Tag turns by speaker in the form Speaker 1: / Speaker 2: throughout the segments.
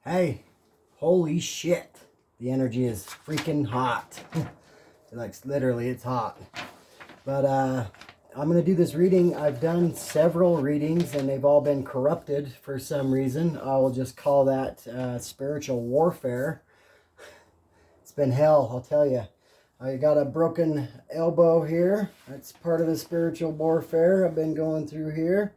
Speaker 1: Hey, holy shit. The energy is freaking hot. Like, literally, it's hot. But I'm going to do this reading. I've done several readings and they've all been corrupted for some reason. I will just call that spiritual warfare. It's been hell, I'll tell you. I got a broken elbow here. That's part of the spiritual warfare I've been going through here.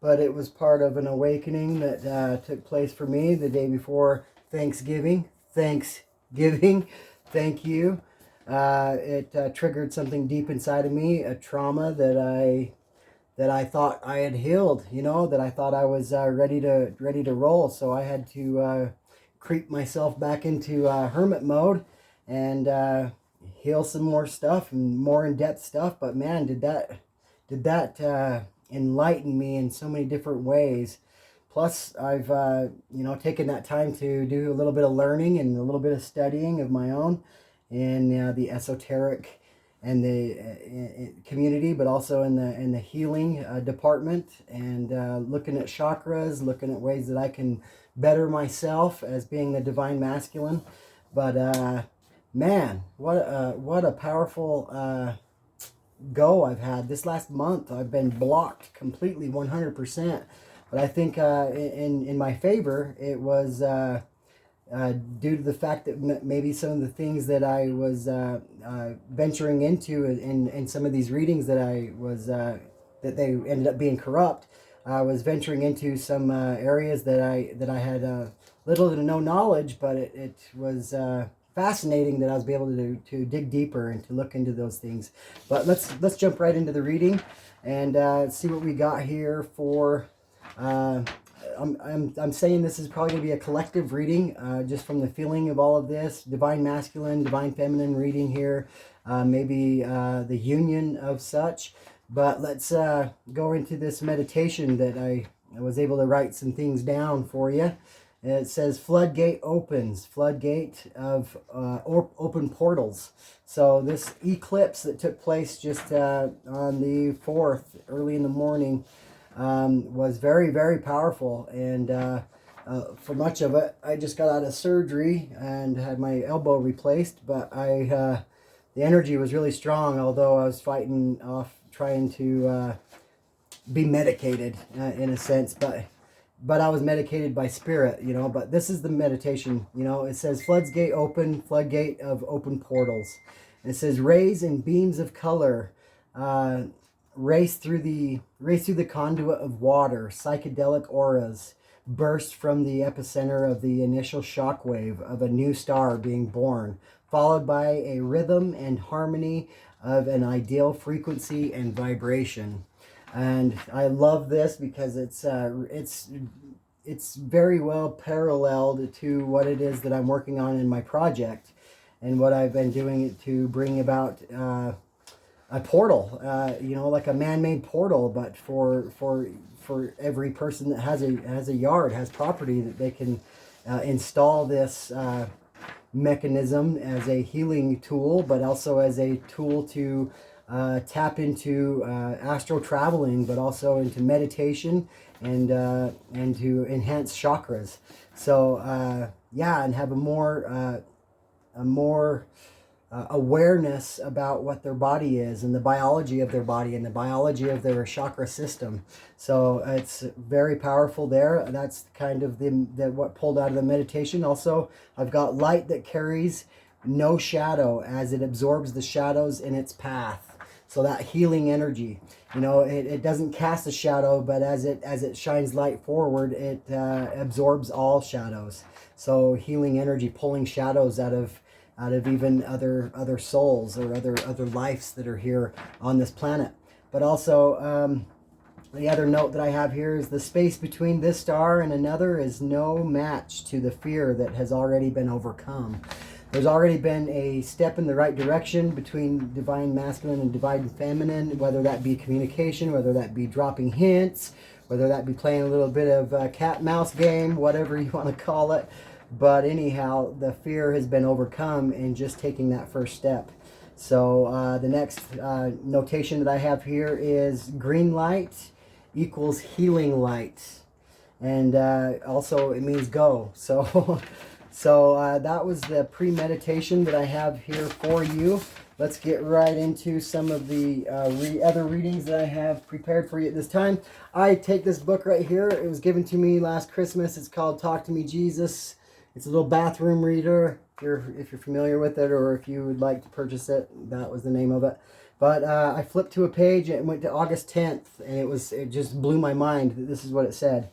Speaker 1: But it was part of an awakening that took place for me the day before Thanksgiving. Thanksgiving. Thank you. It triggered something deep inside of me, a trauma that I thought I had healed. You know, that I thought I was ready to roll. So I had to creep myself back into hermit mode and heal some more stuff and more in-depth stuff. But man, did that enlighten me in so many different ways. Plus, I've taken that time to do a little bit of learning and a little bit of studying of my own in the esoteric and the community, but also in the healing department, and looking at chakras, looking at ways that I can better myself as being the divine masculine. But man, what a powerful go I've had this last month. I've been blocked completely 100%, but I think in my favor it was due to the fact that maybe some of the things that I was venturing into in some of these readings that I was that they ended up being corrupt. I was venturing into some areas that I had little to no knowledge, but it was fascinating that I was able to dig deeper and to look into those things. But let's jump right into the reading and see what we got here for. I'm saying this is probably going to be a collective reading, just from the feeling of all of this divine masculine, divine feminine reading here, maybe the union of such. But let's go into this meditation that I was able to write some things down for you. It says floodgate opens, floodgate of open portals. So this eclipse that took place just on the 4th, early in the morning, was very, very powerful. And for much of it, I just got out of surgery and had my elbow replaced. But the energy was really strong, although I was fighting off trying to be medicated in a sense. But I was medicated by spirit, you know. But this is the meditation, you know. It says floodgate open, floodgate of open portals. And it says rays and beams of color race through the conduit of water. Psychedelic auras burst from the epicenter of the initial shockwave of a new star being born, followed by a rhythm and harmony of an ideal frequency and vibration. And I love this because it's very well paralleled to what it is that I'm working on in my project and what I've been doing to bring about a portal, like a man-made portal, but for every person that has a yard, has property, that they can install this mechanism as a healing tool, but also as a tool to tap into astral traveling, but also into meditation and to enhance chakras. So and have a more awareness about what their body is and the biology of their body and the biology of their chakra system. So it's very powerful there. That's kind of what pulled out of the meditation. Also, I've got light that carries no shadow as it absorbs the shadows in its path. So that healing energy, it doesn't cast a shadow, but as it shines light forward, it absorbs all shadows. So healing energy, pulling shadows out of even other souls or other lives that are here on this planet. But also, the other note that I have here is the space between this star and another is no match to the fear that has already been overcome. There's already been a step in the right direction between divine masculine and divine feminine, whether that be communication, whether that be dropping hints, whether that be playing a little bit of cat-mouse game, whatever you want to call it. But anyhow, the fear has been overcome in just taking that first step. So the next notation that I have here is green light equals healing light. And also it means go. So, so that was the pre-meditation that I have here for you. Let's get right into some of the other readings that I have prepared for you at this time. I take this book right here. It was given to me last Christmas. It's called Talk to Me, Jesus. It's a little bathroom reader. If you're familiar with it, or if you would like to purchase it, that was the name of it. But I flipped to a page and it went to August 10th, and it just blew my mind that this is what it said.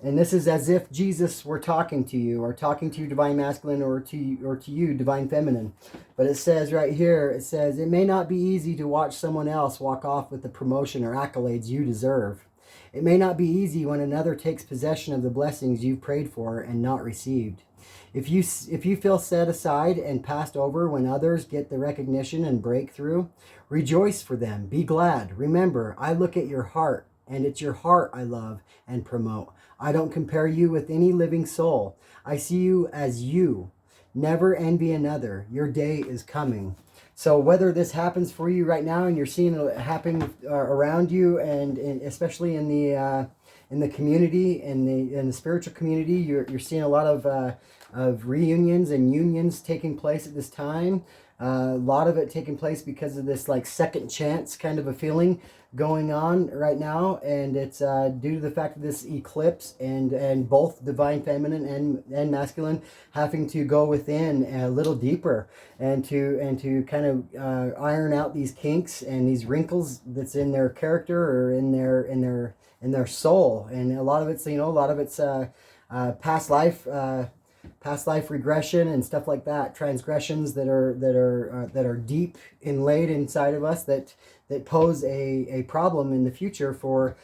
Speaker 1: And this is as if Jesus were talking to you, or talking to you, Divine Masculine, or to you, Divine Feminine. But it says right here, it says, it may not be easy to watch someone else walk off with the promotion or accolades you deserve. It may not be easy when another takes possession of the blessings you've prayed for and not received. If you feel set aside and passed over when others get the recognition and breakthrough, rejoice for them. Be glad. Remember, I look at your heart, and it's your heart I love and promote. I don't compare you with any living soul. I see you as you. Never envy another. Your day is coming. So whether this happens for you right now and you're seeing it happen around you, and especially in the community, in the spiritual community, you're seeing a lot of reunions and unions taking place at this time. A lot of it taking place because of this like second chance kind of a feeling going on right now, and it's due to the fact of this eclipse and both Divine Feminine and Masculine having to go within a little deeper and to kind of iron out these kinks and these wrinkles that's in their character or in their soul. And a lot of it's past life regression and stuff like that, transgressions that are deep inlaid inside of us that pose a problem in the future for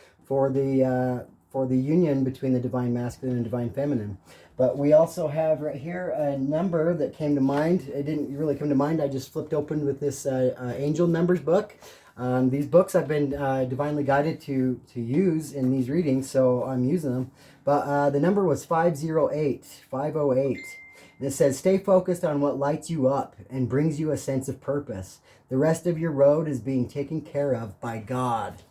Speaker 1: the union between the Divine Masculine and Divine Feminine. But we also have right here a number that came to mind. It didn't really come to mind. I just flipped open with this Angel Numbers book. These books I've been divinely guided to use in these readings, so I'm using them. But the number was 508. And it says, stay focused on what lights you up and brings you a sense of purpose. The rest of your road is being taken care of by God.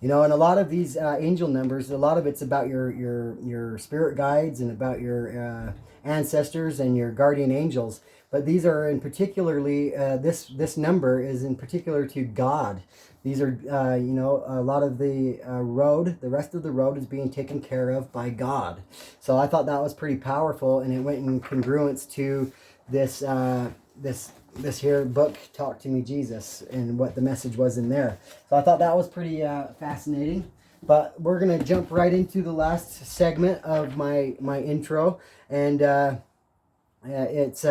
Speaker 1: You know, and a lot of these angel numbers, a lot of it's about your spirit guides and about your ancestors and your guardian angels. But these are in particularly, this number is in particular to God. These are, a lot of the rest of the road is being taken care of by God. So I thought that was pretty powerful, and it went in congruence to this here book, Talk to Me, Jesus, and what the message was in there. So I thought that was pretty fascinating. But we're going to jump right into the last segment of my intro, and it's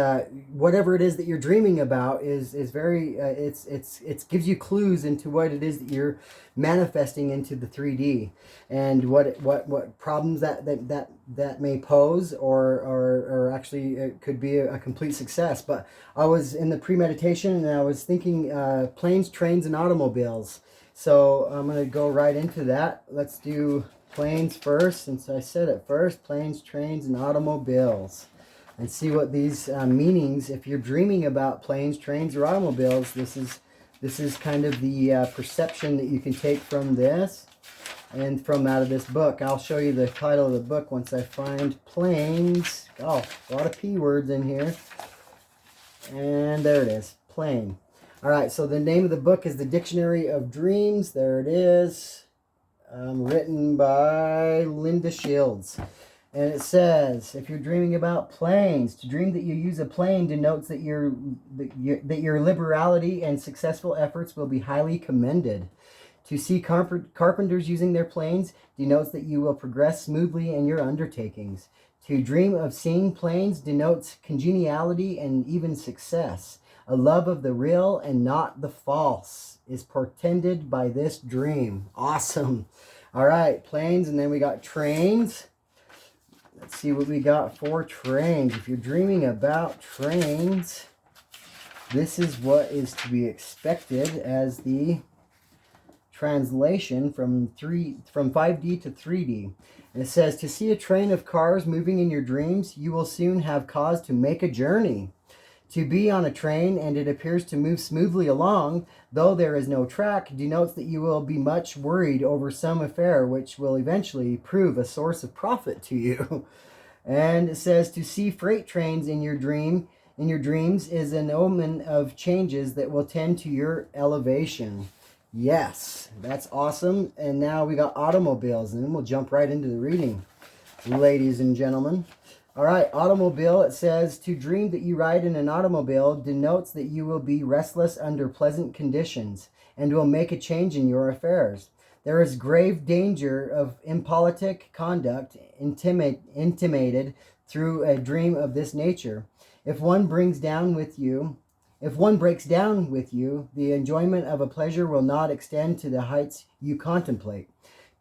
Speaker 1: whatever it is that you're dreaming about is very it gives you clues into what it is that you're manifesting into the 3D, and what problems that may pose, or actually it could be a complete success. But I was in the premeditation and I was thinking planes, trains, and automobiles. So I'm going to go right into that. Let's do planes first, since I said it first. Planes, trains, and automobiles. And see what these meanings, if you're dreaming about planes, trains, or automobiles, this is kind of the perception that you can take from this and from out of this book. I'll show you the title of the book once I find planes. Oh, a lot of P words in here. And there it is, plane. All right, so the name of the book is The Dictionary of Dreams. There it is, written by Linda Shields. And it says, if you're dreaming about planes, to dream that you use a plane denotes that your liberality and successful efforts will be highly commended. To see carpenters using their planes denotes that you will progress smoothly in your undertakings. To dream of seeing planes denotes congeniality and even success. A love of the real and not the false is portended by this dream. Awesome. All right, planes, and then we got trains. Let's see what we got for trains. If you're dreaming about trains, this is what is to be expected as the translation from 5D to 3D. And it says, to see a train of cars moving in your dreams, you will soon have cause to make a journey. To be on a train and it appears to move smoothly along, though there is no track, denotes that you will be much worried over some affair which will eventually prove a source of profit to you. And it says to see freight trains in your dreams is an omen of changes that will tend to your elevation. Yes, that's awesome. And now we got automobiles, and then we'll jump right into the reading, ladies and gentlemen. All right, automobile, it says, to dream that you ride in an automobile denotes that you will be restless under pleasant conditions and will make a change in your affairs. There is grave danger of impolitic conduct intimated through a dream of this nature. If one breaks down with you, the enjoyment of a pleasure will not extend to the heights you contemplate.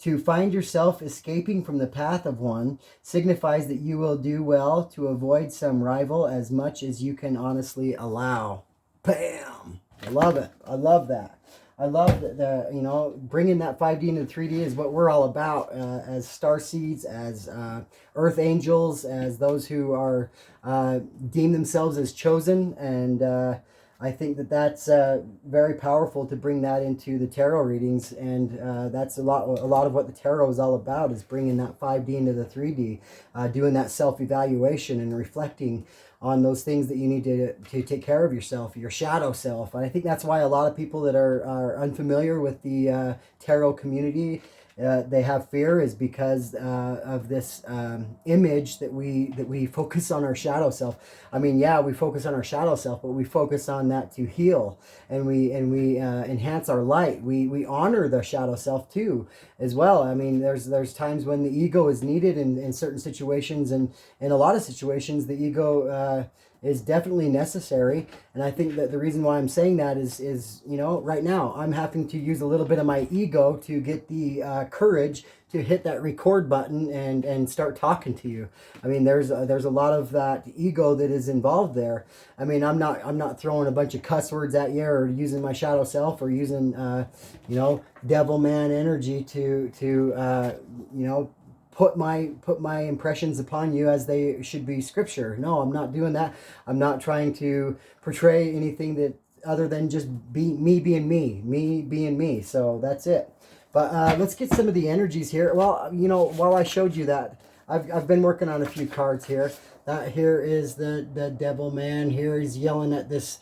Speaker 1: To find yourself escaping from the path of one signifies that you will do well to avoid some rival as much as you can honestly allow. Bam! I love it. I love that. I love that bringing that 5D into 3D is what we're all about as star seeds, as earth angels, as those who are deem themselves as chosen. And I think that that's very powerful to bring that into the tarot readings, and that's a lot of what the tarot is all about, is bringing that 5D into the 3D, doing that self-evaluation and reflecting on those things that you need to take care of yourself, your shadow self. And I think that's why a lot of people that are unfamiliar with the tarot community, they have fear, is because of this image that we focus on our shadow self. I mean, yeah, we focus on our shadow self, but we focus on that to heal, and we enhance our light. We honor the shadow self too, as well. I mean, there's times when the ego is needed in certain situations, and in a lot of situations, the ego is definitely necessary. And I think that the reason why I'm saying that is right now I'm having to use a little bit of my ego to get the courage to hit that record button and start talking to you. I mean, there's a lot of that ego that is involved there. I mean, I'm not throwing a bunch of cuss words at you, or using my shadow self, or using devil man energy to put my impressions upon you as they should be scripture. No, I'm not doing that. I'm not trying to portray anything that other than just me being me. So that's it. But let's get some of the energies here. Well, while I showed you that, I've been working on a few cards here. That here is the devil man. Here he's yelling at this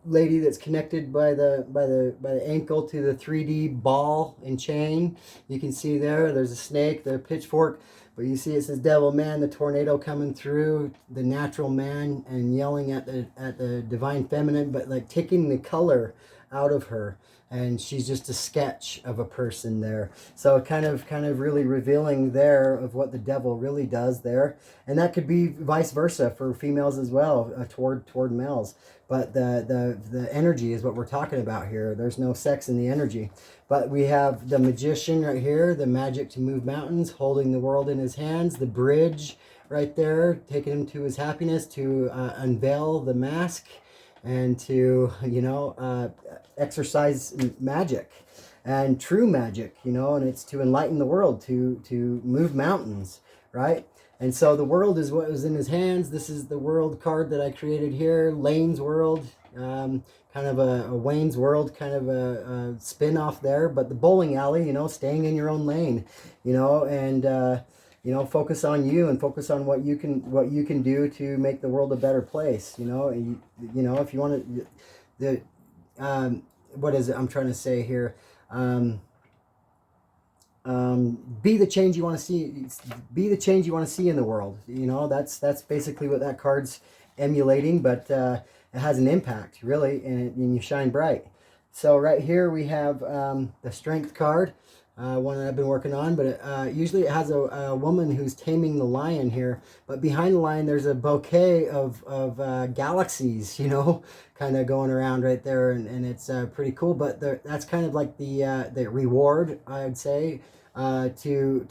Speaker 1: lady that's connected by the ankle to the 3D ball and chain. You can see there's a snake, the pitchfork, but you see it says devil man, the tornado coming through, the natural man, and yelling at the divine feminine, but like taking the color out of her, and she's just a sketch of a person there. So kind of really revealing there of what the devil really does there. And that could be vice versa for females as well, toward males. But the energy is what we're talking about here. There's no sex in the energy. But we have the magician right here, the magic to move mountains, holding the world in his hands, the bridge right there, taking him to his happiness, to unveil the mask, and to exercise magic, and true magic, and it's to enlighten the world, to move mountains, right? And so the world is what was in his hands. This is the world card that I created here, Lane's World, kind of a Wayne's World, kind of a spin-off there, but the bowling alley, staying in your own lane, and focus on you, and focus on what you can do to make the world a better place. If you want to, what is it I'm trying to say here? Be the change you want to see. Be the change you want to see in the world. That's basically what that card's emulating, but it has an impact, really, and you shine bright. So right here we have the Strength card, one that I've been working on, but usually it has a woman who's taming the lion here, but behind the lion there's a bouquet of galaxies, kind of going around right there, and it's pretty cool. But that's kind of like the reward, I'd say, to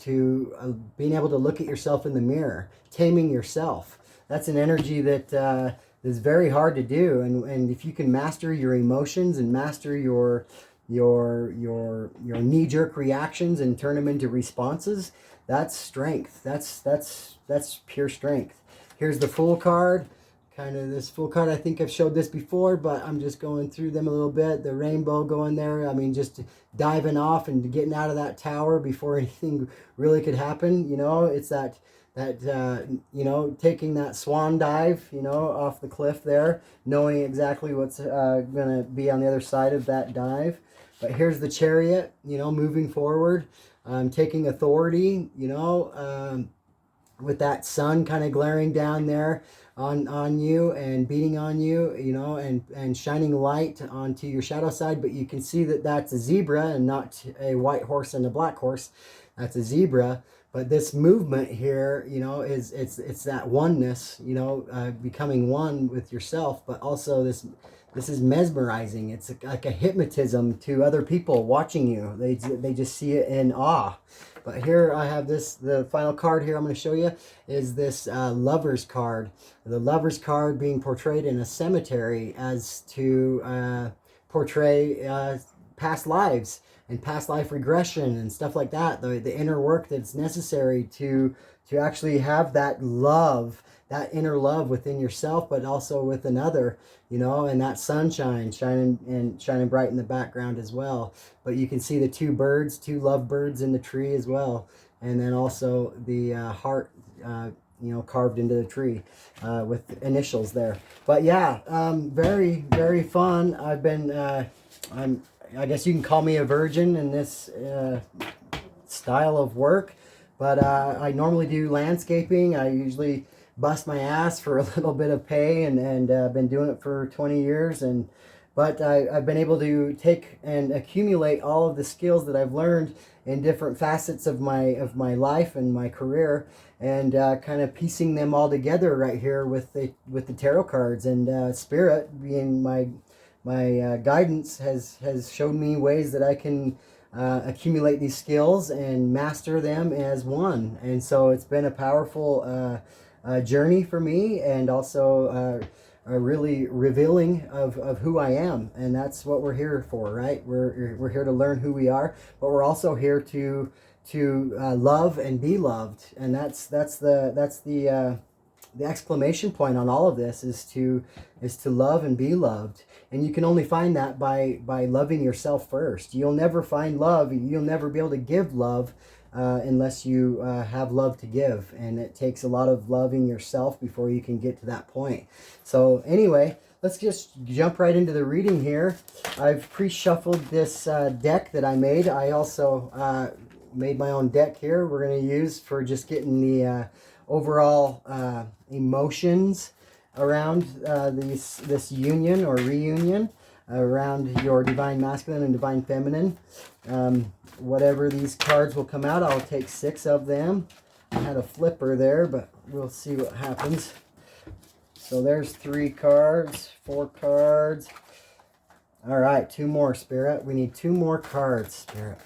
Speaker 1: being able to look at yourself in the mirror, taming yourself. That's an energy that is very hard to do, and if you can master your emotions and master your knee-jerk reactions and turn them into responses, that's strength. That's pure strength. Here's the Fool card, kind of this full card. I think I've showed this before, but I'm just going through them a little bit. The rainbow going there. I mean, just diving off and getting out of that tower before anything really could happen. You know, it's that you know, taking that swan dive, you know, off the cliff there, knowing exactly what's going to be on the other side of that dive. But here's the Chariot, you know, moving forward, taking authority, you know, with that sun kind of glaring down there on you and beating on you, you know, and shining light onto your shadow side. But you can see that that's a zebra and not a white horse and a black horse. That's a zebra. But this movement here, you know, it's that oneness, you know, becoming one with yourself. But also this is mesmerizing. It's like a hypnotism to other people watching you. They just see it in awe. But here I have this, the final card here I'm going to show you is this Lover's card. The Lover's card being portrayed in a cemetery as to portray past lives and past life regression and stuff like that. The inner work that's necessary to actually have that love, that inner love within yourself, but also with another, you know, and that sunshine shining bright in the background as well. But you can see the two love birds in the tree as well. And then also the heart, you know, carved into the tree with initials there. But yeah, very, very fun. I've been, I guess you can call me a virgin in this style of work. But I normally do landscaping. I usually bust my ass for a little bit of pay, and been doing it for 20 years. But I've been able to take and accumulate all of the skills that I've learned in different facets of my life and my career, and kind of piecing them all together right here with the tarot cards. And Spirit, being my guidance, has showed me ways that I can accumulate these skills and master them as one. And so it's been a powerful journey for me, and also really revealing of who I am. And that's what we're here for, right? We're here to learn who we are, but we're also here to love and be loved. And that's the exclamation point on all of this is to love and be loved. And you can only find that by loving yourself first. You'll never find love. You'll never be able to give love unless you have love to give. And it takes a lot of loving yourself before you can get to that point. So anyway, let's just jump right into the reading here. I've pre-shuffled this deck that I made. I also made my own deck here we're going to use for just getting the overall emotions around this union or reunion around your divine masculine and divine feminine. Whatever these cards will come out, I'll take 6 of them. I had a flipper there, but we'll see what happens. So there's 3 cards, 4 cards. All right, 2 more, Spirit. We need 2 more cards, Spirit,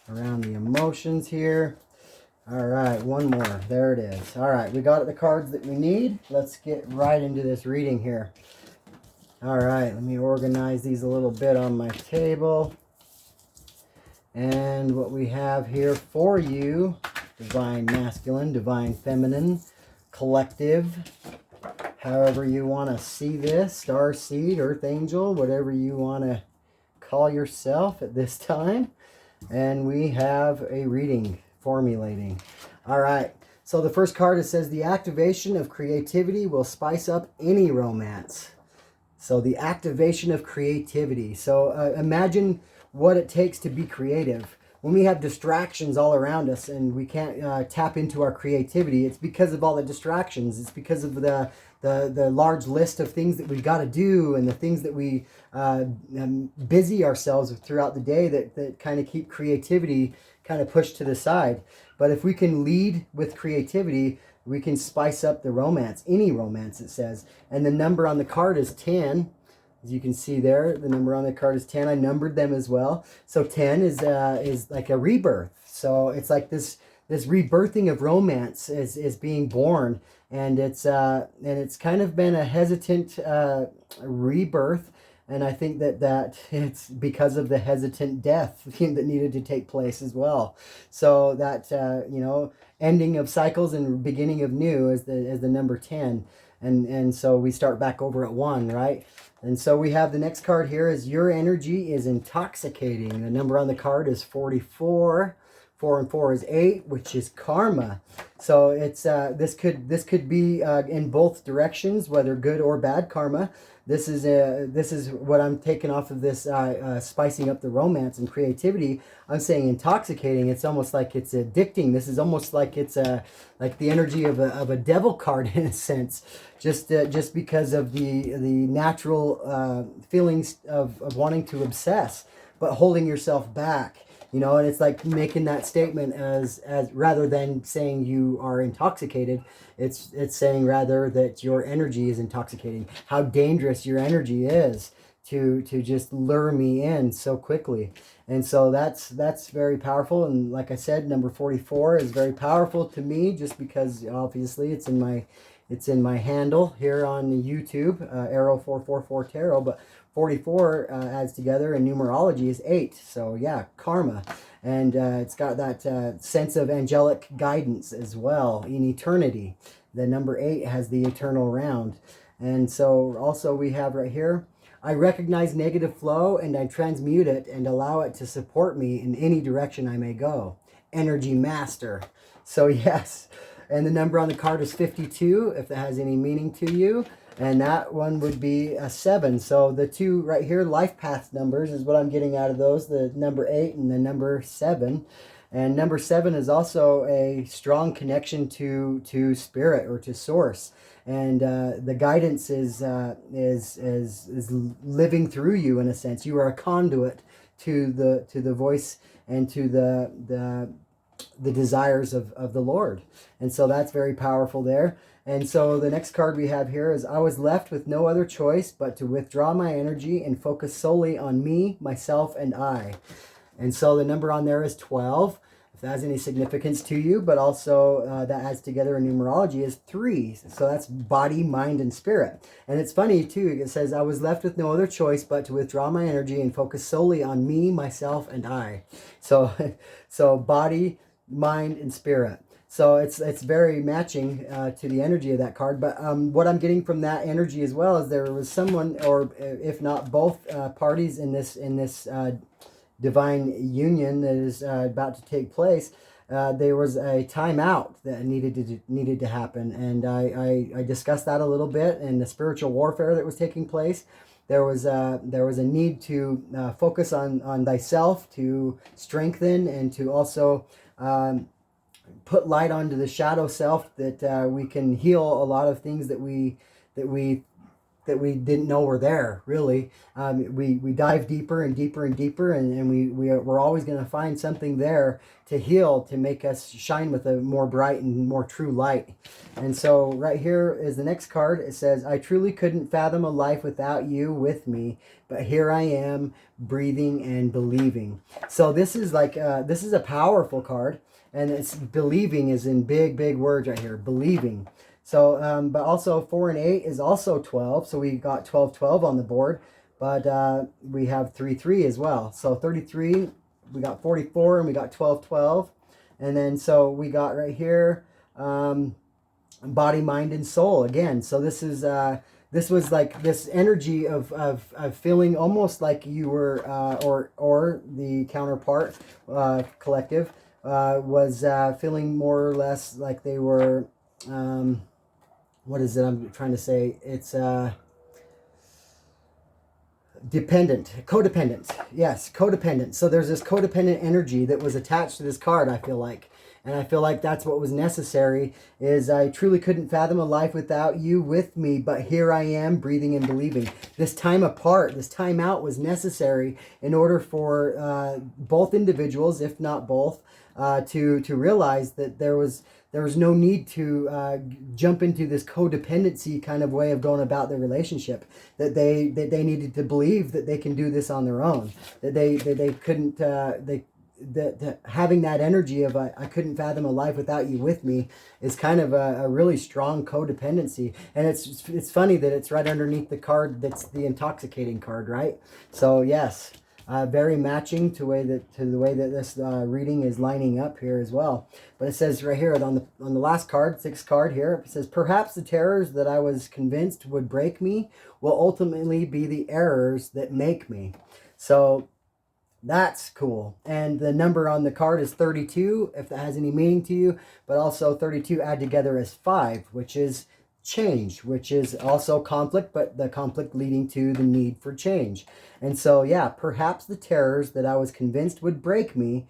Speaker 1: around the emotions here. All right, 1 more. There it is. All right, we got the cards that we need. Let's get right into this reading here. All right, let me organize these a little bit on my table. And what we have here for you, divine masculine, divine feminine, collective, however you want to see this, star seed, earth angel, whatever you want to call yourself at this time. And we have a reading formulating. All right, so the first card, it says the activation of creativity will spice up any romance. So the activation of creativity. So imagine what it takes to be creative. When we have distractions all around us and we can't tap into our creativity, it's because of all the distractions. It's because of the large list of things that we've got to do, and the things that we busy ourselves throughout the day that kind of keep creativity kind of pushed to the side. But if we can lead with creativity, we can spice up the romance, any romance, it says. And the number on the card is 10. As you can see there, the number on the card is 10. I numbered them as well. So 10 is like a rebirth. So it's like this rebirthing of romance is being born. And it's kind of been a hesitant rebirth And I think that it's because of the hesitant death that needed to take place as well. So that, you know, ending of cycles and beginning of new is the number 10. And so we start back over at 1, right? And so we have the next card here is your energy is intoxicating. The number on the card is 44. 4 and 4 is 8, which is karma. So it's this could be in both directions, whether good or bad karma. This is what I'm taking off of this spicing up the romance and creativity. I'm saying intoxicating. It's almost like it's addicting. This is almost like it's like the energy of a devil card in a sense, just because of the natural feelings of wanting to obsess, but holding yourself back. You know, and it's like making that statement as rather than saying you are intoxicated, it's saying rather that your energy is intoxicating. How dangerous your energy is to just lure me in so quickly. And so that's very powerful. And like I said, number 44 is very powerful to me just because obviously it's in my handle here on YouTube, ARROW444TAROT, but 44 adds together in numerology is 8. So yeah, karma. And it's got that sense of angelic guidance as well in eternity. The number 8 has the eternal round. And so also we have right here, I recognize negative flow and I transmute it and allow it to support me in any direction I may go. Energy master. So yes. And the number on the card is 52, if that has any meaning to you. And that one would be a 7. So the two right here, life path numbers, is what I'm getting out of those. The number 8 and the number 7. And number 7 is also a strong connection to spirit or to source. And the guidance is living through you in a sense. You are a conduit to the voice and to the desires of the Lord. And so that's very powerful there. And so the next card we have here is I was left with no other choice but to withdraw my energy and focus solely on me, myself, and I. And so the number on there is 12, if that has any significance to you, but also that adds together in numerology is 3. So that's body, mind, and spirit. And it's funny too, it says I was left with no other choice but to withdraw my energy and focus solely on me, myself, and I. So, so body, mind, and spirit. So it's very matching to the energy of that card. But what I'm getting from that energy as well is there was someone, or if not both parties in this divine union that is about to take place. There was a timeout that needed to happen, and I discussed that a little bit in the spiritual warfare that was taking place. There was a need to focus on thyself, to strengthen, and to also put light onto the shadow self, that we can heal a lot of things that we didn't know were there, really. We dive deeper and deeper and deeper, and we're always going to find something there to heal, to make us shine with a more bright and more true light. And so right here is the next card. It says, I truly couldn't fathom a life without you with me, but here I am, breathing and believing. So this is like, this is a powerful card, and it's believing is in big, big words right here, believing. So, but also 4 and 8 is also 12. So we got 12, 12 on the board, but we have 3, 3 as well. So 33, we got 44, and we got 12, 12. And then, so we got right here, body, mind, and soul again. So this is, this was like this energy of feeling almost like you were, or the counterpart, collective, was feeling more or less like they were, what is it I'm trying to say? It's dependent, codependent. Yes, codependent. So there's this codependent energy that was attached to this card, I feel like. And I feel like that's what was necessary, is I truly couldn't fathom a life without you with me, but here I am, breathing and believing. This time apart, this time out was necessary in order for both individuals, if not both, to realize that there was no need to jump into this codependency kind of way of going about their relationship. That they needed to believe that they can do this on their own. That they couldn't having that energy of I couldn't fathom a life without you with me is kind of a really strong codependency. And it's funny that it's right underneath the card that's the intoxicating card, right? So yes, very matching to the way that this reading is lining up here as well. But it says right here on the last card, sixth card here, it says, perhaps the terrors that I was convinced would break me will ultimately be the errors that make me. So that's cool. And the number on the card is 32, if that has any meaning to you. But also 32 add together as 5, which is change, which is also conflict, but the conflict leading to the need for change. And so, yeah, perhaps the terrors that I was convinced would break me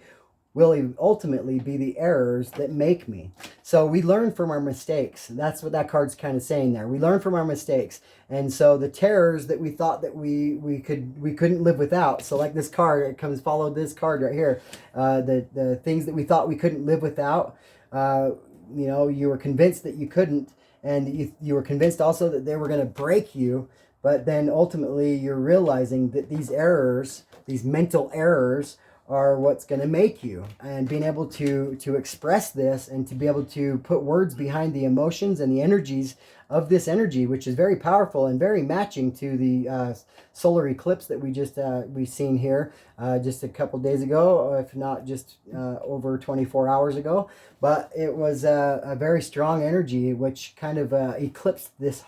Speaker 1: will ultimately be the errors that make me. So we learn from our mistakes. That's what that card's kind of saying there. We learn from our mistakes. And so the terrors that we thought that we couldn't live without. So like this card, it comes follow this card right here. The things that we thought we couldn't live without, you were convinced that you couldn't, and you were convinced also that they were going to break you. But then ultimately you're realizing that these errors, these mental errors, are what's going to make you. And being able to express this and to be able to put words behind the emotions and the energies of this energy, which is very powerful and very matching to the solar eclipse that we've seen here just a couple days ago, if not just over 24 hours ago. But it was a very strong energy which kind of eclipsed this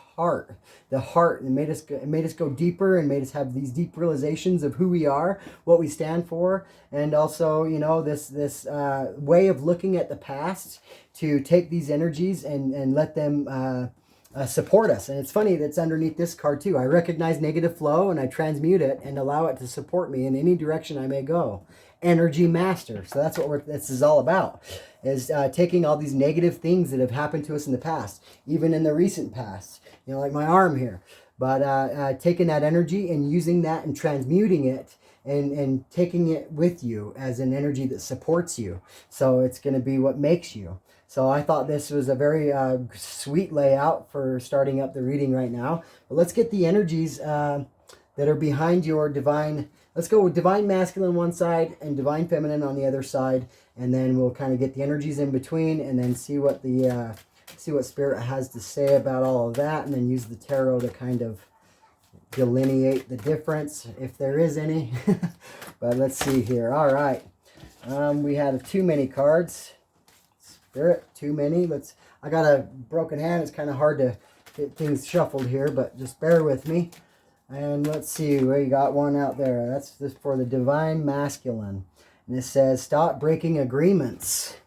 Speaker 1: the heart, and it made us go deeper and made us have these deep realizations of who we are, what we stand for, and also this way of looking at the past to take these energies and let them support us. And it's funny that's underneath this card too. I recognize negative flow and I transmute it and allow it to support me in any direction I may go. Energy master. So that's what this is all about, is taking all these negative things that have happened to us in the past, even in the recent past, like my arm here, but taking that energy and using that and transmuting it and taking it with you as an energy that supports you. So it's going to be what makes you. So I thought this was a very sweet layout for starting up the reading right now. But let's get the energies that are behind your divine. Let's go with divine masculine on one side and divine feminine on the other side, and then we'll kind of get the energies in between, and then see what Spirit has to say about all of that, and then use the tarot to kind of delineate the difference if there is any. But let's see here. All right, we have too many cards. Spirit, too many. I got a broken hand. It's kind of hard to get things shuffled here, but just bear with me. And let's see, we got one out there. That's just for the divine masculine. And it says, stop breaking agreements.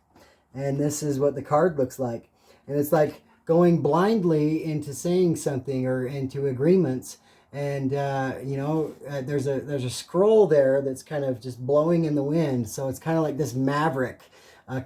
Speaker 1: And this is what the card looks like. And it's like going blindly into saying something or into agreements. And, there's a scroll there that's kind of just blowing in the wind. So it's kind of like this maverick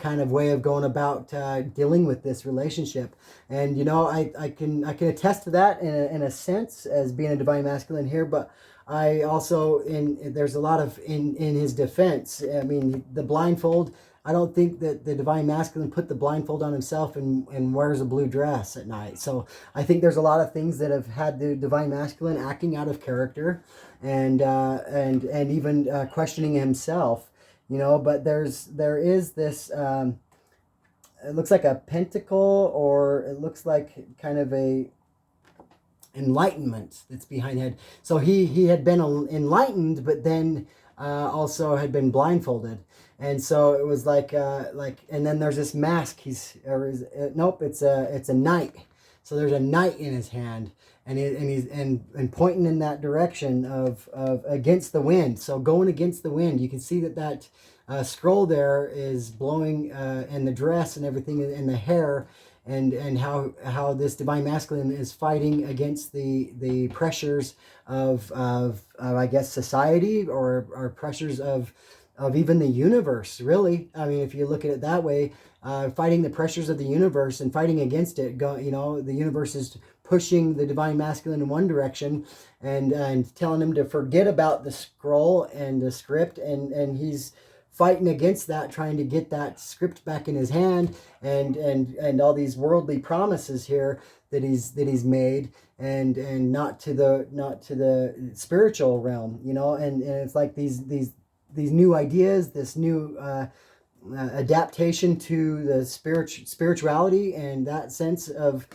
Speaker 1: kind of way of going about dealing with this relationship. And I can attest to that in a sense as being a divine masculine here, but I also there's a lot of in his defense. I mean, the blindfold, I don't think that the divine masculine put the blindfold on himself and wears a blue dress at night. So I think there's a lot of things that have had the divine masculine acting out of character and even questioning himself. But there is this, it looks like a pentacle, or it looks like kind of a enlightenment that's behind head. So he had been enlightened, but then also had been blindfolded. And so it was like, and then there's this mask. It's a knight. So there's a knight in his hand, and he's pointing in that direction of against the wind. So going against the wind, you can see that scroll there is blowing, and the dress and everything, and the hair, and how this divine masculine is fighting against the pressures of I guess society or pressures of even the universe, really. I mean, if you look at it that way, fighting the pressures of the universe and fighting against it. The universe is pushing the divine masculine in one direction and telling him to forget about the scroll and the script, and he's fighting against that, trying to get that script back in his hand, and all these worldly promises here that he's made, and not to the spiritual realm, and it's like these these new ideas, this new adaptation to the spirituality and that sense of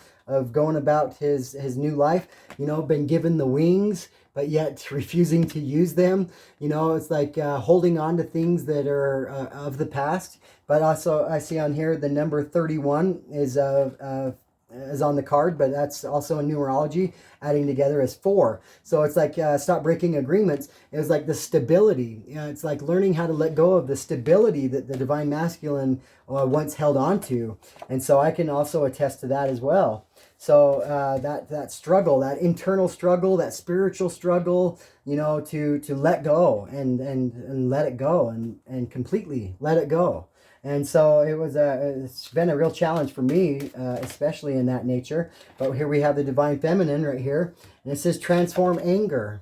Speaker 1: going about his new life, you know, been given the wings, but yet refusing to use them. You know, it's like holding on to things that are of the past. But also, I see on here the number 31 is on the card, but that's also in numerology, adding together as 4. So it's like stop breaking agreements. It was like the stability. You know, it's like learning how to let go of the stability that the divine masculine once held on to. And so I can also attest to that as well. So that struggle, that internal struggle, that spiritual struggle, you know, to let go and let it go and completely let it go. And so it's been a real challenge for me, especially in that nature. But here we have the divine feminine right here, and it says transform anger.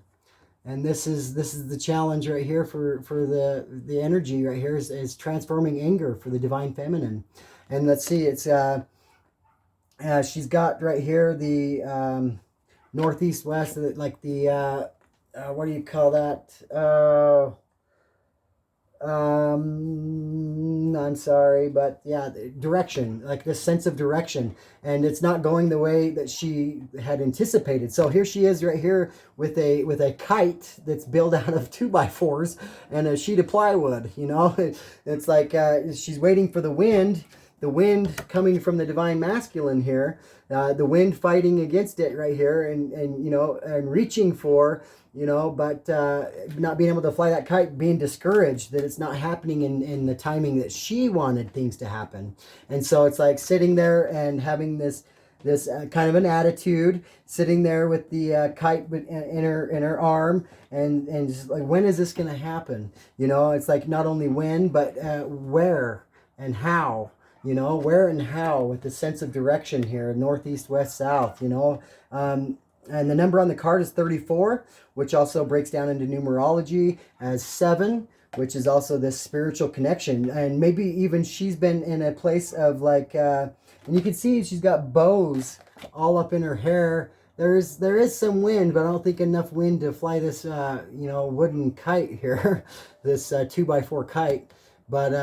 Speaker 1: And this is the challenge right here for the energy right here is transforming anger for the divine feminine. And let's see, it's she's got right here the northeast west, like the what do you call that? I'm sorry, but yeah, direction, like this sense of direction, and it's not going the way that she had anticipated. So here she is right here with a kite that's built out of 2x4s and a sheet of plywood. You know, it's like she's waiting for the wind coming from the divine masculine here, the wind fighting against it right here, and you know, and reaching for, you know, but not being able to fly that kite, being discouraged that it's not happening in the timing that she wanted things to happen. And so it's like sitting there and having this kind of an attitude, sitting there with the kite in her arm, and just like, when is this going to happen? You know, it's like not only when, but where and how. You know, where and how, with the sense of direction here, northeast, west, south, you know. And the number on the card is 34, which also breaks down into numerology as 7, which is also this spiritual connection. And maybe even she's been in a place of like, and you can see she's got bows all up in her hair. There is some wind, but I don't think enough wind to fly this, you know, wooden kite here, this 2x4 kite. But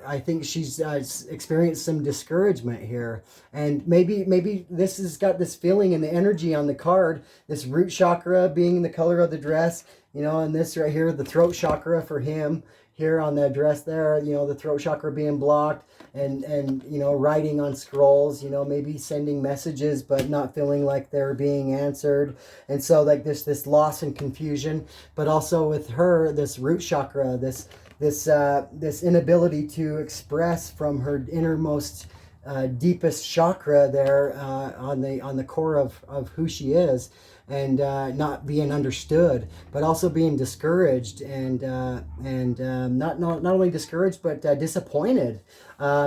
Speaker 1: I think she's experienced some discouragement here. And maybe this has got this feeling and the energy on the card, this root chakra being the color of the dress, you know, and this right here, the throat chakra for him here on the dress there, you know, the throat chakra being blocked, and you know, writing on scrolls, you know, maybe sending messages but not feeling like they're being answered. And so like this loss and confusion, but also with her, this root chakra, this inability to express from her innermost deepest chakra there on the core of who she is, and not being understood, but also being discouraged, and not only discouraged but disappointed,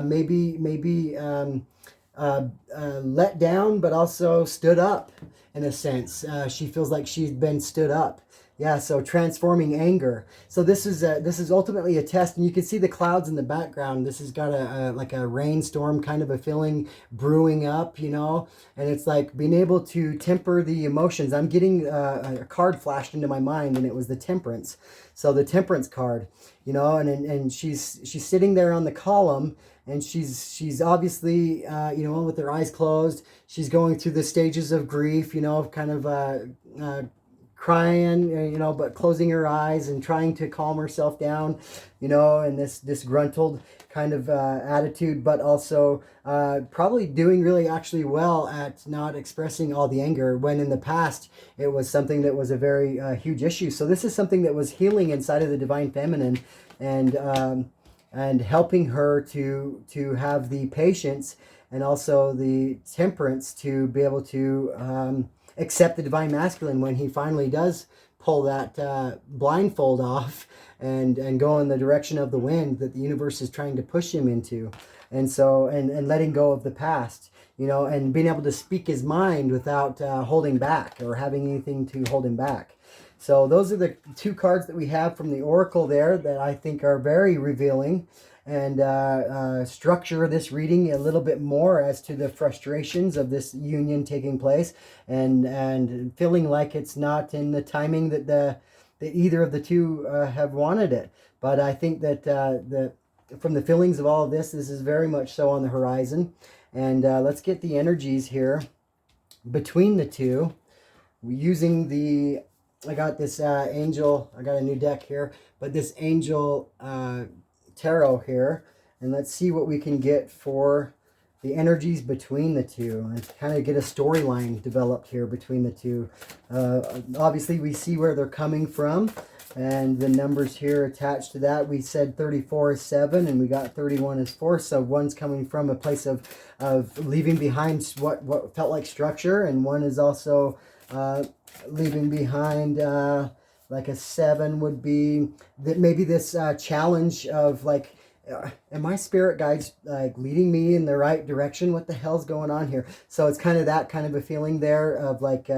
Speaker 1: maybe let down, but also stood up in a sense. She feels like she's been stood up. Yeah, so transforming anger. So this is ultimately a test, and you can see the clouds in the background. This has got like a rainstorm kind of a feeling brewing up, you know, and it's like being able to temper the emotions. I'm getting a card flashed into my mind, and it was the Temperance. So the Temperance card, you know, and she's sitting there on the column, and she's obviously, you know, with her eyes closed. She's going through the stages of grief, you know, kind of crying, you know, but closing her eyes and trying to calm herself down, you know, and this disgruntled kind of attitude, but also probably doing really actually well at not expressing all the anger, when in the past it was something that was a very huge issue. So this is something that was healing inside of the divine feminine, and helping her to have the patience and also the temperance to be able to accept the divine masculine when he finally does pull that blindfold off and go in the direction of the wind that the universe is trying to push him into. And so, and letting go of the past, you know, and being able to speak his mind without holding back or having anything to hold him back. So those are the 2 cards that we have from the Oracle there that I think are very revealing, and structure this reading a little bit more as to the frustrations of this union taking place, and feeling like it's not in the timing that either of the two have wanted it. But I think that from the feelings of all of this is very much so on the horizon. And let's get the energies here between the two. Using the, I got this angel, I got a new deck here, but this angel tarot here. And let's see what we can get for the energies between the two and kind of get a storyline developed here between the two. Obviously, we see where they're coming from and the numbers here attached to that. We said 34 is 7 and we got 31 is 4. So one's coming from a place of leaving behind what felt like structure, and one is also leaving behind like a 7 would be that maybe this challenge of like, and my spirit guides like leading me in the right direction. What the hell's going on here? So it's kind of that kind of a feeling there of like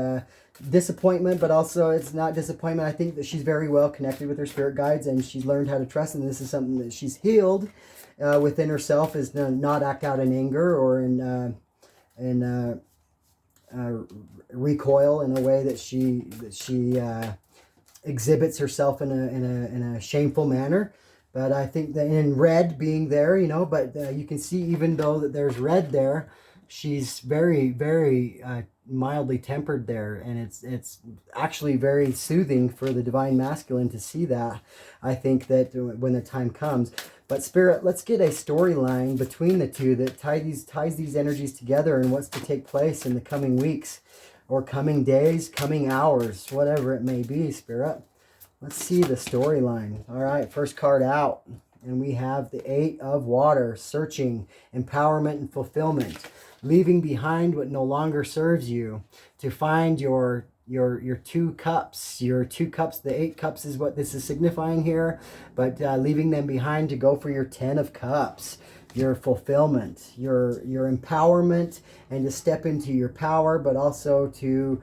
Speaker 1: disappointment, but also it's not disappointment. I think that she's very well connected with her spirit guides and she's learned how to trust, and this is something that she's healed within herself, is to not act out in anger or in recoil in a way that she exhibits herself in a shameful manner. But I think that in red being there, you know, but you can see even though that there's red there, she's very, very mildly tempered there. And it's actually very soothing for the divine masculine to see that. I think that when the time comes. But Spirit, let's get a storyline between the two that ties these energies together and what's to take place in the coming weeks or coming days, coming hours, whatever it may be, Spirit. Let's see the storyline. All right, first card out. And we have the 8 of Water, searching, empowerment, and fulfillment. Leaving behind what no longer serves you to find your 2 cups. Your 2 cups, the 8 cups is what this is signifying here. But leaving them behind to go for your 10 of Cups. Your fulfillment, your empowerment, and to step into your power, but also to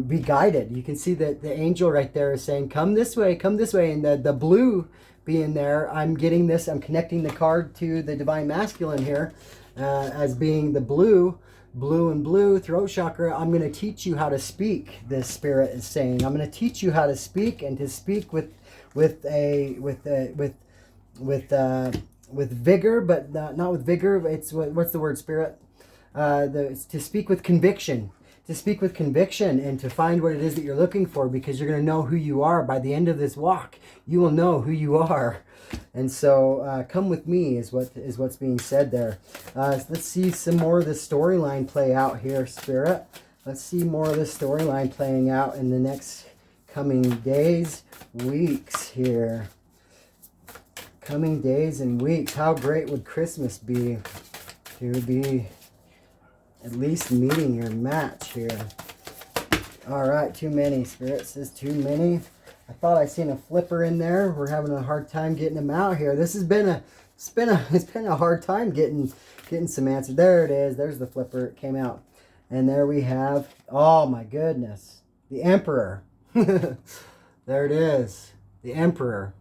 Speaker 1: be guided. You can see that the angel right there is saying, come this way, and the blue being there, I'm getting this, I'm connecting the card to the divine masculine here as being the blue and blue throat chakra. I'm going to teach you how to speak, this spirit is saying. I'm going to teach you how to speak, and to speak with vigor, but not with vigor. It's what's the word, Spirit? To speak with conviction. To speak with conviction and to find what it is that you're looking for, because you're going to know who you are by the end of this walk. You will know who you are. And so come with me is what's being said there. Let's see some more of the storyline play out here, Spirit. Let's see more of the storyline playing out in the next coming days, weeks here. Coming days and weeks. How great would Christmas be to be at least meeting your match here? All right, too many, Spirit says too many. I thought I seen a flipper in there. We're having a hard time getting them out here. This has been it's been a hard time getting some answers. There it is. There's the flipper. It came out. And there we have, oh my goodness, the Emperor. There it is. The Emperor.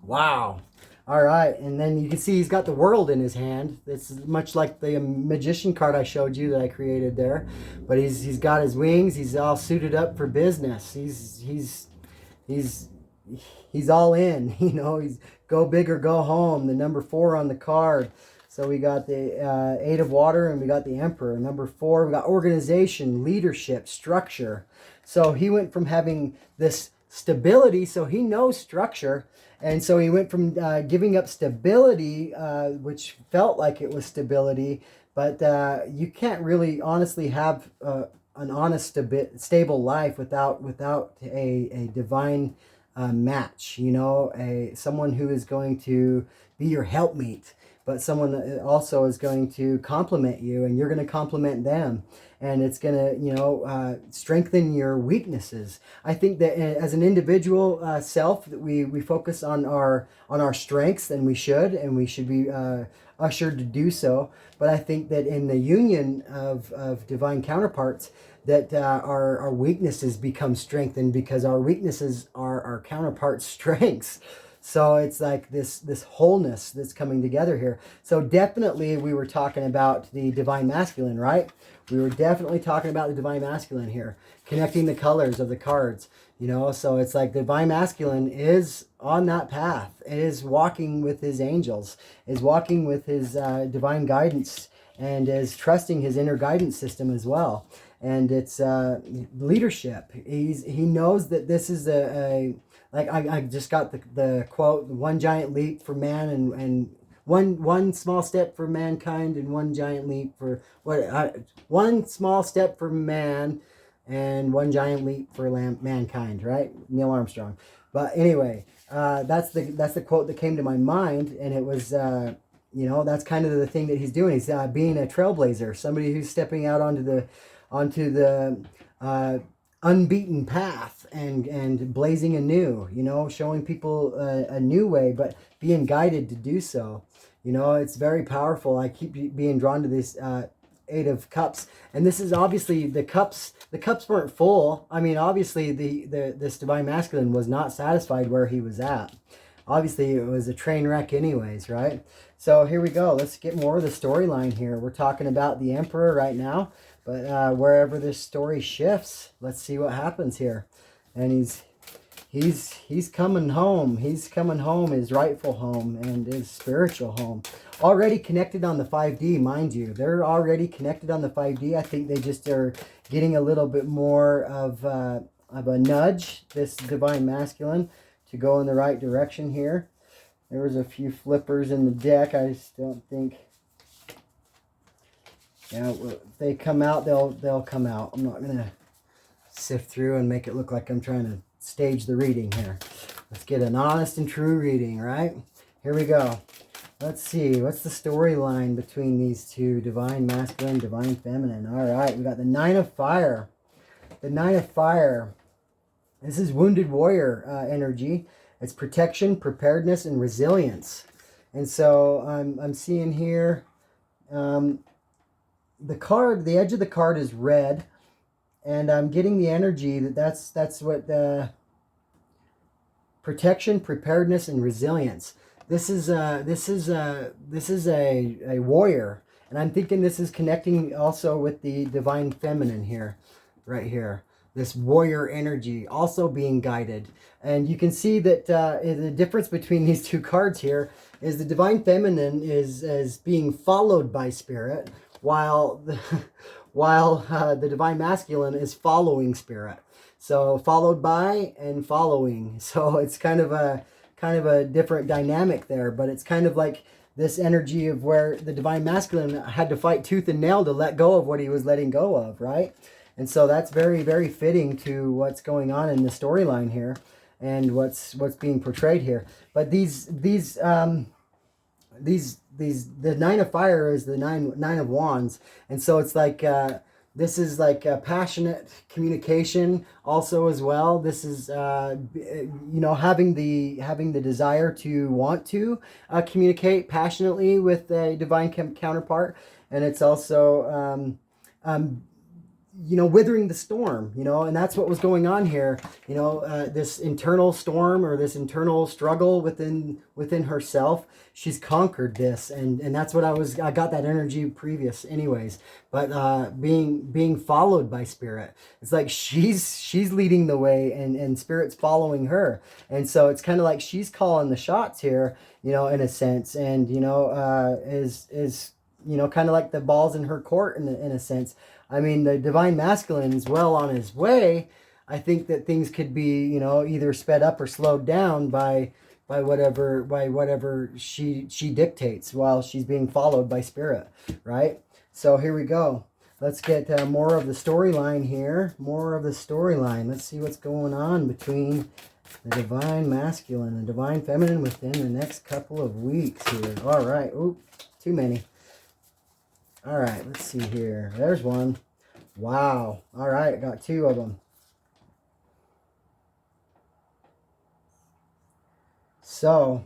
Speaker 1: Wow. All right, and then you can see he's got the world in his hand. It's much like the magician card I showed you that I created there. But he's got his wings. He's all suited up for business. He's all in. You know, he's go big or go home. The number 4 on the card. So we got the 8 of Water and we got the Emperor. Number 4, we got organization, leadership, structure. So he went from having this stability, so he knows structure. And so he went from giving up stability, which felt like it was stability, but you can't really honestly have an honest, stable life without a divine match. You know, someone who is going to be your helpmate, but someone that also is going to complement you, and you're going to complement them. And it's going to, you know, strengthen your weaknesses. I think that as an individual self, that we focus on our strengths, and we should be ushered to do so. But I think that in the union of divine counterparts, that our weaknesses become strengthened, because our weaknesses are our counterparts' strengths. So it's like this wholeness that's coming together here. So definitely we were talking about the divine masculine, right? We were definitely talking about the divine masculine here, connecting the colors of the cards, you know. So it's like the divine masculine is on that path, is walking with his angels, is walking with his divine guidance, and is trusting his inner guidance system as well. And it's leadership. He knows that this is a like I just got the quote, one giant leap for man and one small step for mankind and one giant leap for one small step for man and one giant leap for mankind, right? Neil Armstrong. But anyway, that's the quote that came to my mind, and it was you know, that's kind of the thing that he's doing. He's being a trailblazer, somebody who's stepping out onto the unbeaten path and blazing anew, you know, showing people a new way, but being guided to do so. You know, it's very powerful. I keep being drawn to this Eight of Cups, and this is obviously the cups weren't full. I mean, obviously this divine masculine was not satisfied where he was at. Obviously it was a train wreck anyways, right? So here we go. Let's get more of the storyline here. We're talking about the Emperor right now, but wherever this story shifts, let's see what happens here. And he's coming home. He's coming home, his rightful home and his spiritual home. Already connected on the 5D, mind you. They're already connected on the 5D. I think they just are getting a little bit more of a nudge, this divine masculine, to go in the right direction here. There was a few flippers in the deck. I just don't think... Yeah, if they come out, they'll come out. I'm not going to sift through and make it look like I'm trying to stage the reading here. Let's get an honest and true reading, right? Here we go. Let's see. What's the storyline between these two? Divine masculine, divine feminine. All right. We got the Nine of Fire. The Nine of Fire. This is wounded warrior energy. It's protection, preparedness, and resilience. And so I'm seeing here... the card, the edge of the card is red, and I'm getting the energy that's what protection, preparedness, and resilience. This is a warrior, and I'm thinking this is connecting also with the divine feminine here, right here. This warrior energy also being guided, and you can see that the difference between these two cards here is the divine feminine is being followed by spirit, while the divine masculine is following spirit. So followed by and following. So it's kind of a different dynamic there, but it's kind of like this energy of where the divine masculine had to fight tooth and nail to let go of what he was letting go of, right? And so that's very, very fitting to what's going on in the storyline here and what's being portrayed here. But the Nine of Fire is the nine of Wands, and so it's like this is like passionate communication also as well. This is you know, having the desire to want to communicate passionately with a divine counterpart, and it's also you know, withering the storm, you know, and that's what was going on here, you know, this internal storm or this internal struggle within herself. She's conquered this, and that's what I got that energy previous anyways, but being followed by spirit. It's like she's leading the way and spirit's following her, and so it's kind of like she's calling the shots here, you know, in a sense, and you know, is you know, kind of like the ball's in her court in a sense. I mean, the divine masculine is well on his way. I think that things could be, you know, either sped up or slowed down by whatever she dictates while she's being followed by spirit, right? So here we go. Let's get more of the storyline here. More of the storyline. Let's see what's going on between the divine masculine and divine feminine within the next couple of weeks here. All right. Oop, too many. All right, let's see here. There's one. Wow. All right, got two of them. So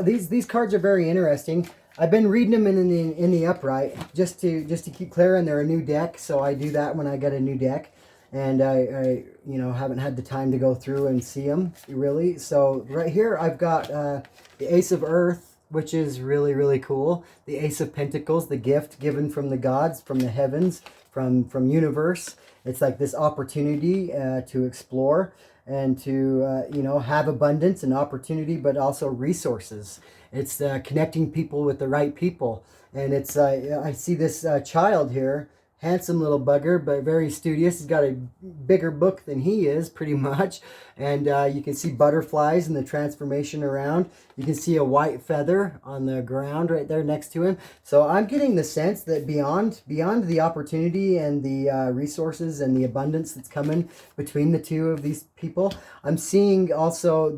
Speaker 1: these cards are very interesting. I've been reading them in the upright just to keep clear, and they're a new deck, so I do that when I get a new deck. and I you know, haven't had the time to go through and see them really. So right here I've got the Ace of Earth, which is really, really cool. The Ace of Pentacles, the gift given from the gods, from the heavens, from universe. It's like this opportunity to explore and to, you know, have abundance and opportunity, but also resources. It's connecting people with the right people. And it's, I see this child here, handsome little bugger, but very studious. He's got a bigger book than he is, pretty much. And you can see butterflies and the transformation around. You can see a white feather on the ground right there next to him. So I'm getting the sense that beyond the opportunity and the resources and the abundance that's coming between the two of these people, I'm seeing also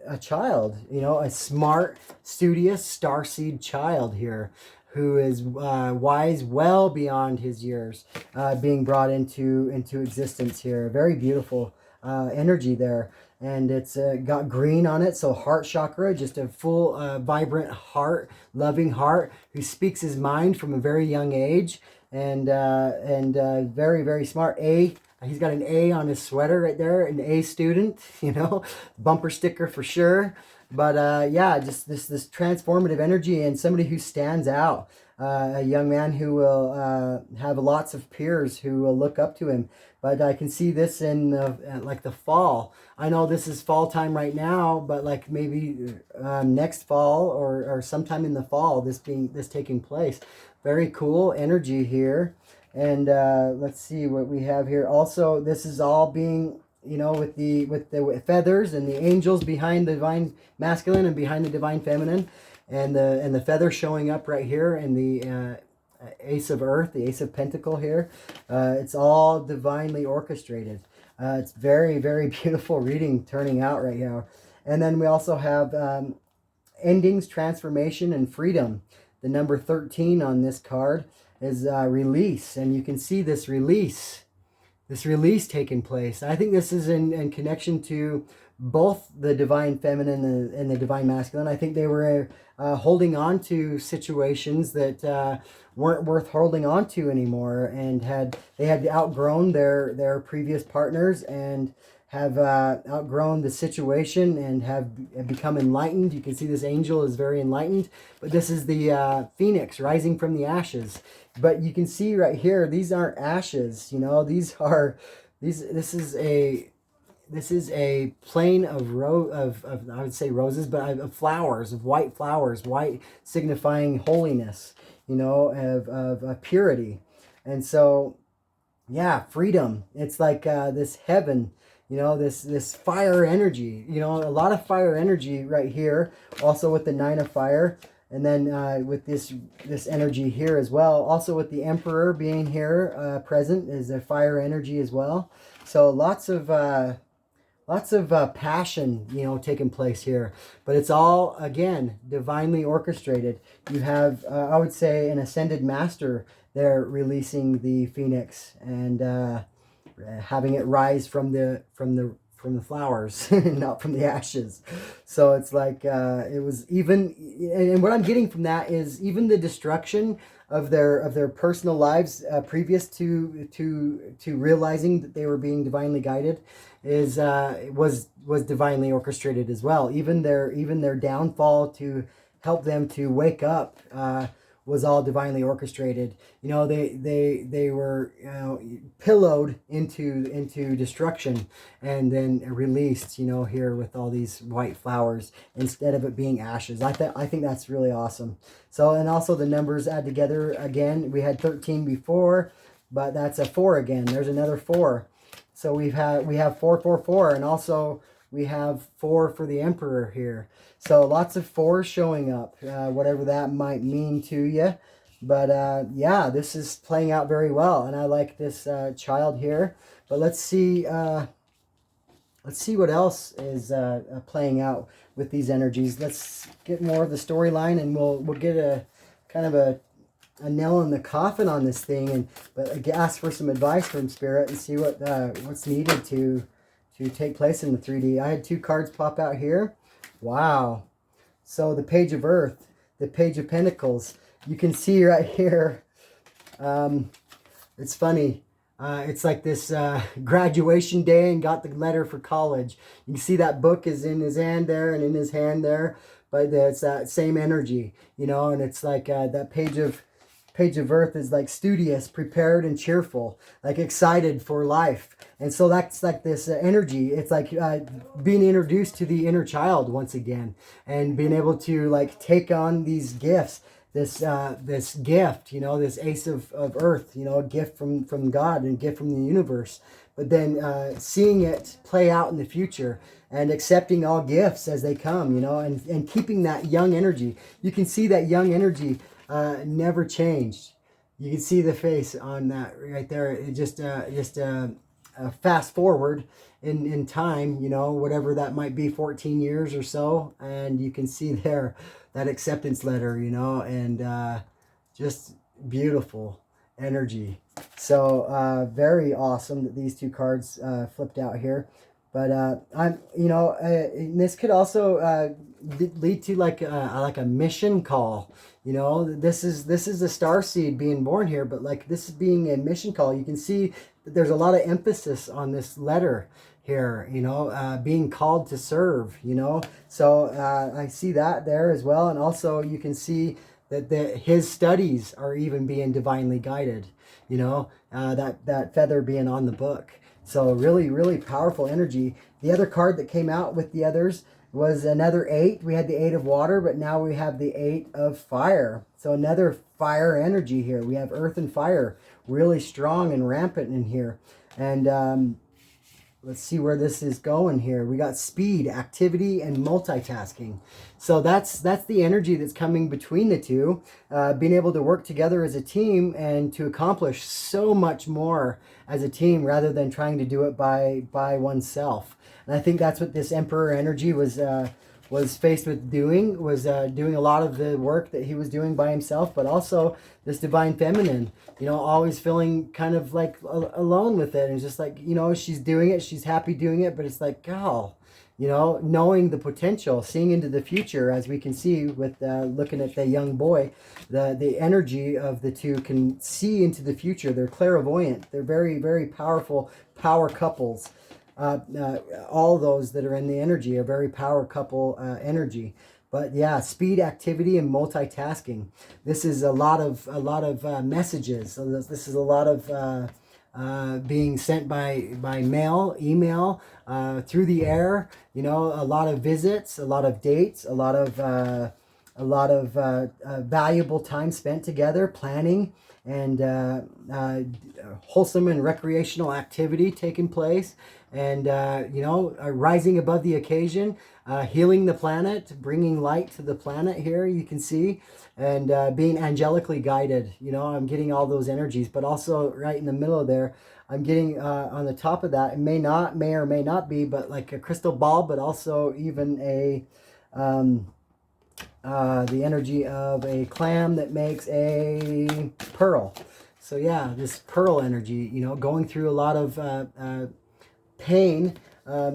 Speaker 1: a child, you know, a smart, studious, starseed child here, who is wise well beyond his years, being brought into existence here. Very beautiful energy there. And it's got green on it, so heart chakra, just a full, vibrant heart, loving heart, who speaks his mind from a very young age, and very, very smart. He's got an A on his sweater right there, an A student, you know, bumper sticker for sure. But yeah, just this transformative energy, and somebody who stands out. A young man who will have lots of peers who will look up to him. But I can see this in like the fall. I know this is fall time right now, but like maybe next fall or sometime in the fall, this taking place. Very cool energy here. And let's see what we have here. Also, this is all being, you know, with the feathers and the angels behind the divine masculine and behind the divine feminine, and the feather showing up right here, and the Ace of Earth, the Ace of Pentacle here. It's all divinely orchestrated. It's very, very beautiful reading turning out right now. And then we also have endings, transformation, and freedom. The number 13 on this card is release, and you can see this release taking place. I think this is in connection to both the divine feminine and the divine masculine. I think they were holding on to situations that weren't worth holding on to anymore, and they had outgrown their previous partners, and have outgrown the situation, and have become enlightened. You can see this angel is very enlightened, but this is the phoenix rising from the ashes. But you can see right here, these aren't ashes, you know, this is a plain of I would say roses, but of flowers, of white flowers, white signifying holiness, you know, of purity. And so, yeah, freedom. It's like this heaven, you know, this fire energy, you know, a lot of fire energy right here. Also with the 9 of fire. And then with this energy here as well. Also with the Emperor being here present is a fire energy as well. So lots of passion, you know, taking place here. But it's all, again, divinely orchestrated. You have, I would say, an ascended master there releasing the phoenix, and having it rise from the flowers, not from the ashes. So it's like it was even, and what I'm getting from that is even the destruction of their personal lives previous to realizing that they were being divinely guided was divinely orchestrated as well. Even their downfall to help them to wake up was all divinely orchestrated. You know, they were, you know, pillowed into destruction, and then released, you know, here with all these white flowers instead of it being ashes. I think that's really awesome. So, and also the numbers add together again. We had 13 before, but that's a 4 again. There's another 4. So we have 444, and also we have 4 for the Emperor here. So lots of 4s showing up, whatever that might mean to you. But yeah, this is playing out very well, and I like this child here. But let's see what else is playing out with these energies. Let's get more of the storyline, and we'll get a kind of a nail in the coffin on this thing, but ask for some advice from Spirit and see what's needed to take place in the 3D. I had 2 cards pop out here. Wow. So the Page of Earth, the Page of Pentacles. You can see right here, it's funny. It's like this graduation day and got the letter for college. You can see that book is in his hand there and in his hand there, but it's that same energy, you know, and it's like that page of earth is like studious, prepared, and cheerful, like excited for life. And so that's like this energy. It's like being introduced to the inner child once again, and being able to like take on these gifts, this gift, you know, this ace of earth, you know, a gift from God and a gift from the universe. But then seeing it play out in the future and accepting all gifts as they come, you know, and keeping that young energy. You can see that young energy never changed. You can see the face on that right there. It just fast forward in time, you know, whatever that might be, 14 years or so, and you can see there that acceptance letter, you know, and just beautiful energy. So very awesome that these two cards flipped out here. But I'm, you know, this could also lead to like a mission call. You know, this is a star seed being born here, but like this is being a mission call. You can see that there's a lot of emphasis on this letter here, you know, being called to serve, you know. So I see that there as well. And also you can see that his studies are even being divinely guided, you know, that feather being on the book. So really, really powerful energy. The other card that came out with the others was another 8. We had the 8 of water, but now we have the 8 of fire. So another fire energy here. We have earth and fire really strong and rampant in here. And let's see where this is going here. We got speed, activity, and multitasking. So that's the energy that's coming between the two, being able to work together as a team and to accomplish so much more as a team rather than trying to do it by oneself. And I think that's what this Emperor energy was faced with doing, was doing a lot of the work that he was doing by himself, but also this divine feminine, you know, always feeling kind of like alone with it. And just like, you know, she's doing it, she's happy doing it, but it's like, oh, you know, knowing the potential, seeing into the future, as we can see with looking at the young boy, the energy of the two can see into the future. They're clairvoyant. They're very, very powerful power couples. All those that are in the energy are very power couple energy. But yeah, speed, activity, and multitasking. This is a lot of messages. So this is a lot of being sent by mail, email, through the air. You know, a lot of visits, a lot of dates, a lot of valuable time spent together, planning, and wholesome and recreational activity taking place. And, you know, rising above the occasion, healing the planet, bringing light to the planet here, you can see, and being angelically guided. You know, I'm getting all those energies, but also right in the middle of there, I'm getting on the top of that, it may or may not be, but like a crystal ball, but also even the energy of a clam that makes a pearl. So yeah, this pearl energy, you know, going through a lot of pain,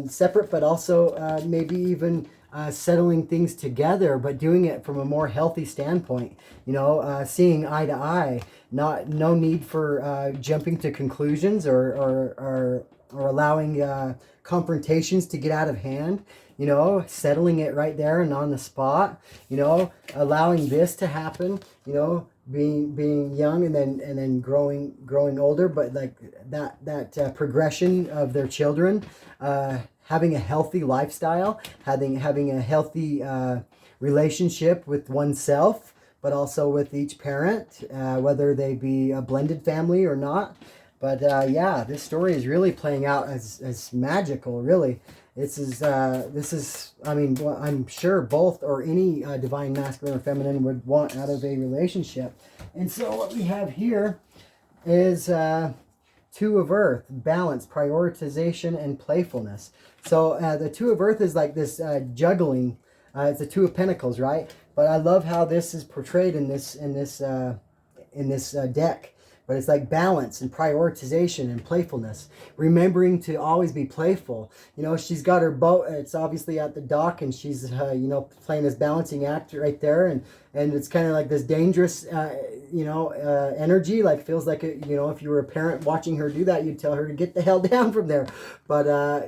Speaker 1: separate, but also maybe even settling things together, but doing it from a more healthy standpoint, you know, seeing eye to eye, no need for jumping to conclusions or allowing confrontations to get out of hand, you know, settling it right there and on the spot, you know, allowing this to happen, you know, being young and then growing older, but like that progression of their children, having a healthy lifestyle, having a healthy relationship with oneself, but also with each parent, whether they be a blended family or not. But yeah, this story is really playing out as magical, really. This is, I mean, I'm sure both or any divine masculine or feminine would want out of a relationship. And so what we have here is 2 of Earth, balance, prioritization, and playfulness. So the 2 of Earth is like this juggling. It's the 2 of Pentacles, right? But I love how this is portrayed in this deck, but it's like balance and prioritization and playfulness, remembering to always be playful. You know, she's got her boat, it's obviously at the dock, and she's you know, playing this balancing act right there, and it's kind of like this dangerous you know, energy, like feels like you know, if you were a parent watching her do that, you'd tell her to get the hell down from there. But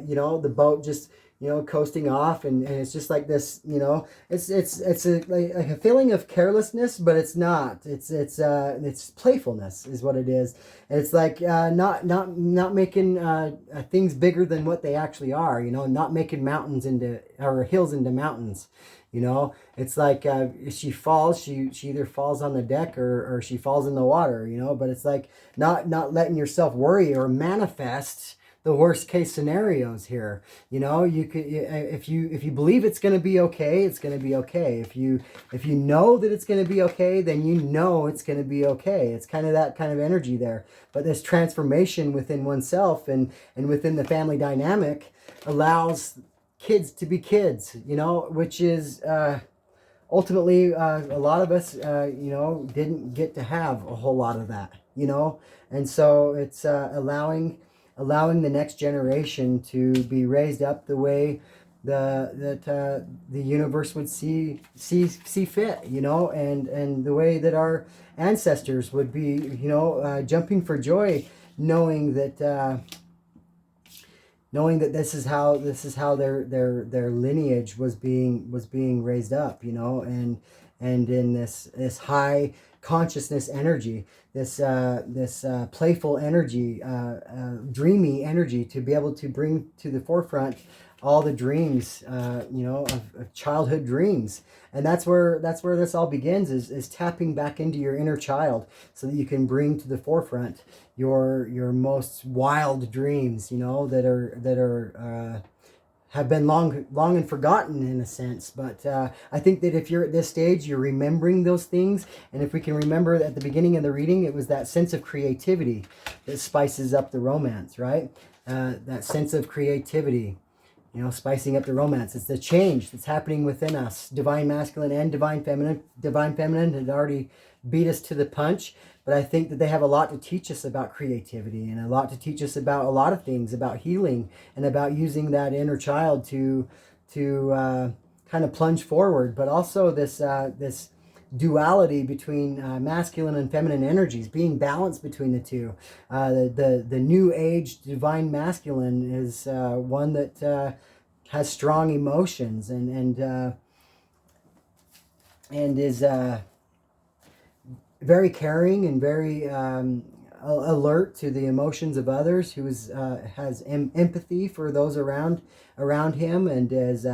Speaker 1: you know, the boat just, you know, coasting off, and it's just like this, you know, it's like a feeling of carelessness, but it's not. It's playfulness is what it is. And it's like not making things bigger than what they actually are. You know, not making mountains into, or hills into mountains. You know, it's like if she falls, she either falls on the deck, or she falls in the water. You know, but it's like not letting yourself worry or manifest the worst case scenarios here. You know, you could, if you believe it's going to be okay, it's going to be okay. If you know that it's going to be okay, then you know it's going to be okay. It's kind of that kind of energy there. But this transformation within oneself and within the family dynamic allows kids to be kids, you know, which is ultimately a lot of us you know, didn't get to have a whole lot of that, you know. And so it's allowing the next generation to be raised up the way the universe would see fit, you know, and the way that our ancestors would be, you know, jumping for joy, knowing that this is how their lineage was being raised up, you know, and in this high consciousness energy, this playful energy, dreamy energy, to be able to bring to the forefront all the dreams, you know, of childhood dreams. And that's where this all begins, is tapping back into your inner child, so that you can bring to the forefront your most wild dreams, you know, that are have been long and forgotten in a sense. But I think that if you're at this stage, you're remembering those things. And if we can remember at the beginning of the reading, it was that sense of creativity that spices up the romance, right? That sense of creativity, you know, spicing up the romance. It's the change that's happening within us, divine masculine and divine feminine. Divine feminine had already beat us to the punch, but I think that they have a lot to teach us about creativity, and a lot to teach us about a lot of things, about healing, and about using that inner child to kind of plunge forward. But also this duality between masculine and feminine energies, being balanced between the two. The new age divine masculine is one that has strong emotions, and is very caring and very alert to the emotions of others, who has empathy for those around him, and is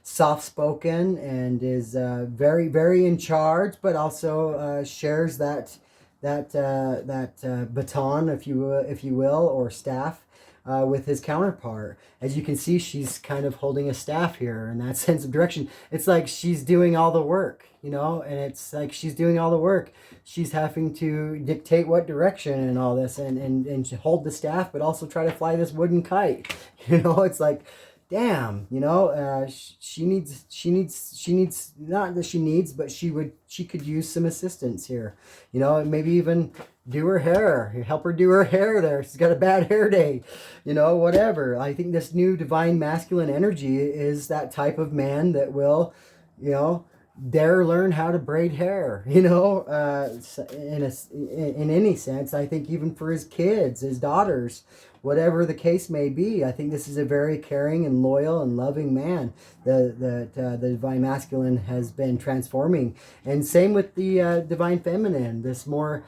Speaker 1: soft-spoken, and is very, very in charge, but also shares that baton, if you will, or staff, with his counterpart. As you can see, she's kind of holding a staff here in that sense of direction. It's like she's doing all the work, you know, and it's like she's doing all the work. She's having to dictate what direction and all this, and hold the staff, but also try to fly this wooden kite. You know, it's like, damn, you know, she needs, not that she needs, but she could use some assistance here, you know, and maybe even do her hair, help her do her hair there. She's got a bad hair day, you know, whatever. I think this new divine masculine energy is that type of man that will, you know, dare learn how to braid hair, you know, in any sense. I think even for his kids, his daughters, whatever the case may be, I think this is a very caring and loyal and loving man that the divine masculine has been transforming. And same with the divine feminine, this more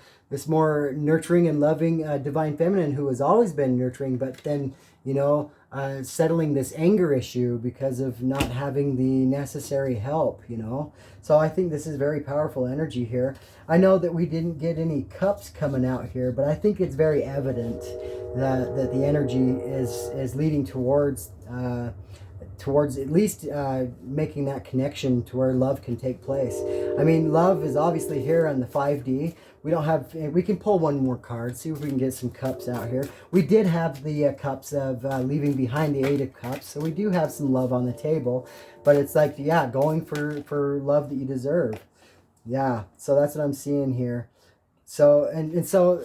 Speaker 1: nurturing and loving divine feminine, who has always been nurturing, but then, you know, settling this anger issue because of not having the necessary help, you know. So I think this is very powerful energy here. I know that we didn't get any cups coming out here, but I think it's very evident that the energy is leading towards at least making that connection to where love can take place. I mean, love is obviously here on the 5D. We can pull one more card, see if we can get some cups out here. We did have the cups of leaving behind the 8 of cups, so we do have some love on the table. But it's like, yeah, going for love that you deserve. Yeah, so that's what I'm seeing here. So, and so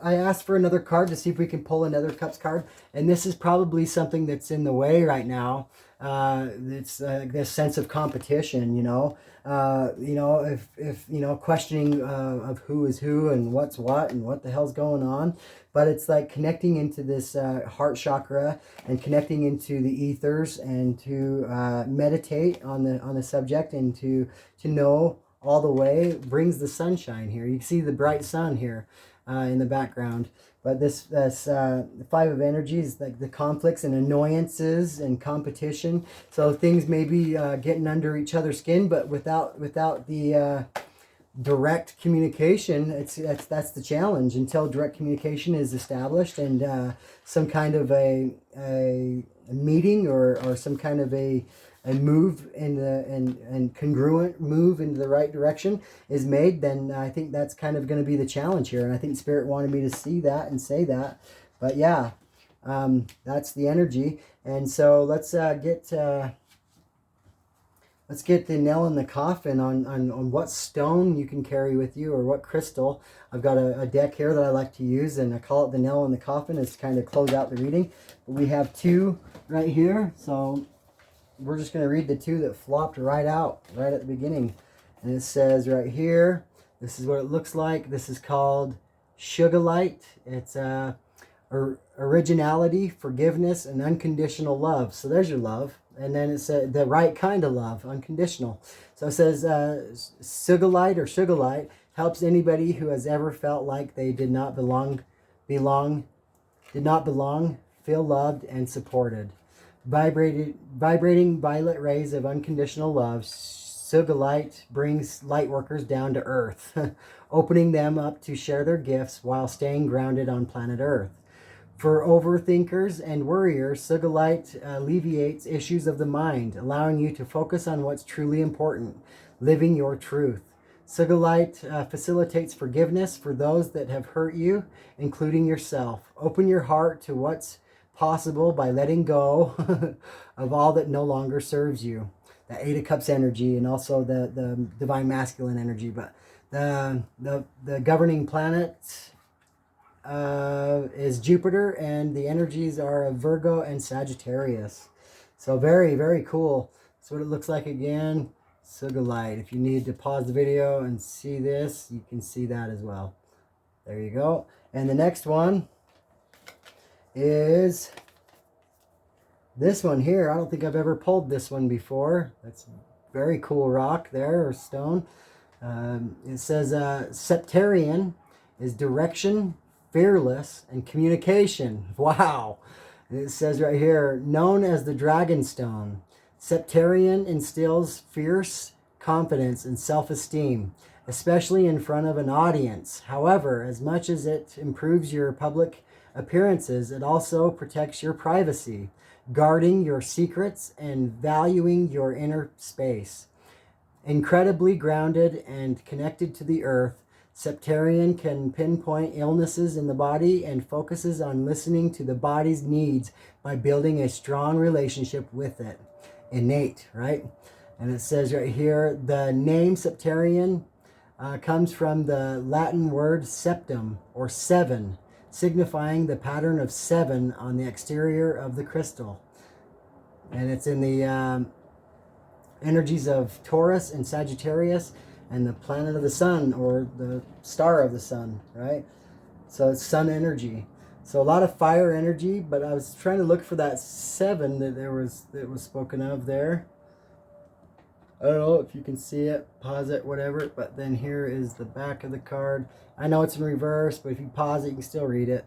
Speaker 1: I asked for another card to see if we can pull another Cups card. And this is probably something that's in the way right now. It's this sense of competition, you know. If you know, questioning of who is who and what's what and what the hell's going on. But it's like connecting into this heart chakra and connecting into the ethers and to meditate on the subject and to know all the way brings the sunshine here. You can see the bright sun here in the background. But this the Five of Energy is like the conflicts and annoyances and competition. So things may be getting under each other's skin, but without the direct communication, that's the challenge. Until direct communication is established and some kind of a meeting or some kind of a move in the and congruent move into the right direction is made, then I think that's kind of going to be the challenge here. And I think Spirit wanted me to see that and say that. But yeah, that's the energy. And so let's get the nail in the coffin on what stone you can carry with you or what crystal. I've got a deck here that I like to use, and I call it the nail in the coffin. It's kind of close out the reading. But we have two right here, so we're just going to read the two that flopped right out right at the beginning. And it says right here, this is what it looks like. This is called Sugarlight. It's originality, forgiveness, and unconditional love. So there's your love. And then it said the right kind of love, unconditional. So it says Sugarlight helps anybody who has ever felt like they did not belong, feel loved and supported. Vibrating violet rays of unconditional love, Sugarlight brings light workers down to earth, opening them up to share their gifts while staying grounded on planet Earth. For overthinkers and worriers, Sugarlight alleviates issues of the mind, allowing you to focus on what's truly important, living your truth. Sugarlight facilitates forgiveness for those that have hurt you, including yourself. Open your heart to what's possible by letting go of all that no longer serves you. The Eight of Cups energy and also the Divine Masculine energy. But the governing planet is Jupiter, and the energies are of Virgo and Sagittarius. So very, very cool. That's what it looks like again. Sugarlight. If you need to pause the video and see this, you can see that as well. There you go. And the next one is this one here. I don't think I've ever pulled this one before. That's very cool rock there, or stone. It says Septarian is direction, fearless, and communication. Wow. And it says right here, known as the Dragon Stone, Septarian instills fierce confidence and self-esteem, especially in front of an audience. However, as much as it improves your public appearances, it also protects your privacy, guarding your secrets and valuing your inner space. Incredibly grounded and connected to the earth, Septarian can pinpoint illnesses in the body and focuses on listening to the body's needs by building a strong relationship with it. Innate, right? And it says right here, the name Septarian comes from the Latin word septum, or seven, signifying the pattern of seven on the exterior of the crystal. And it's in the energies of Taurus and Sagittarius and the planet of the sun, or the star of the sun, right? So it's sun energy. So a lot of fire energy, but I was trying to look for that seven that was spoken of there. I don't know if you can see it, pause it, whatever, but then here is the back of the card. I know it's in reverse, but if you pause it, you can still read it.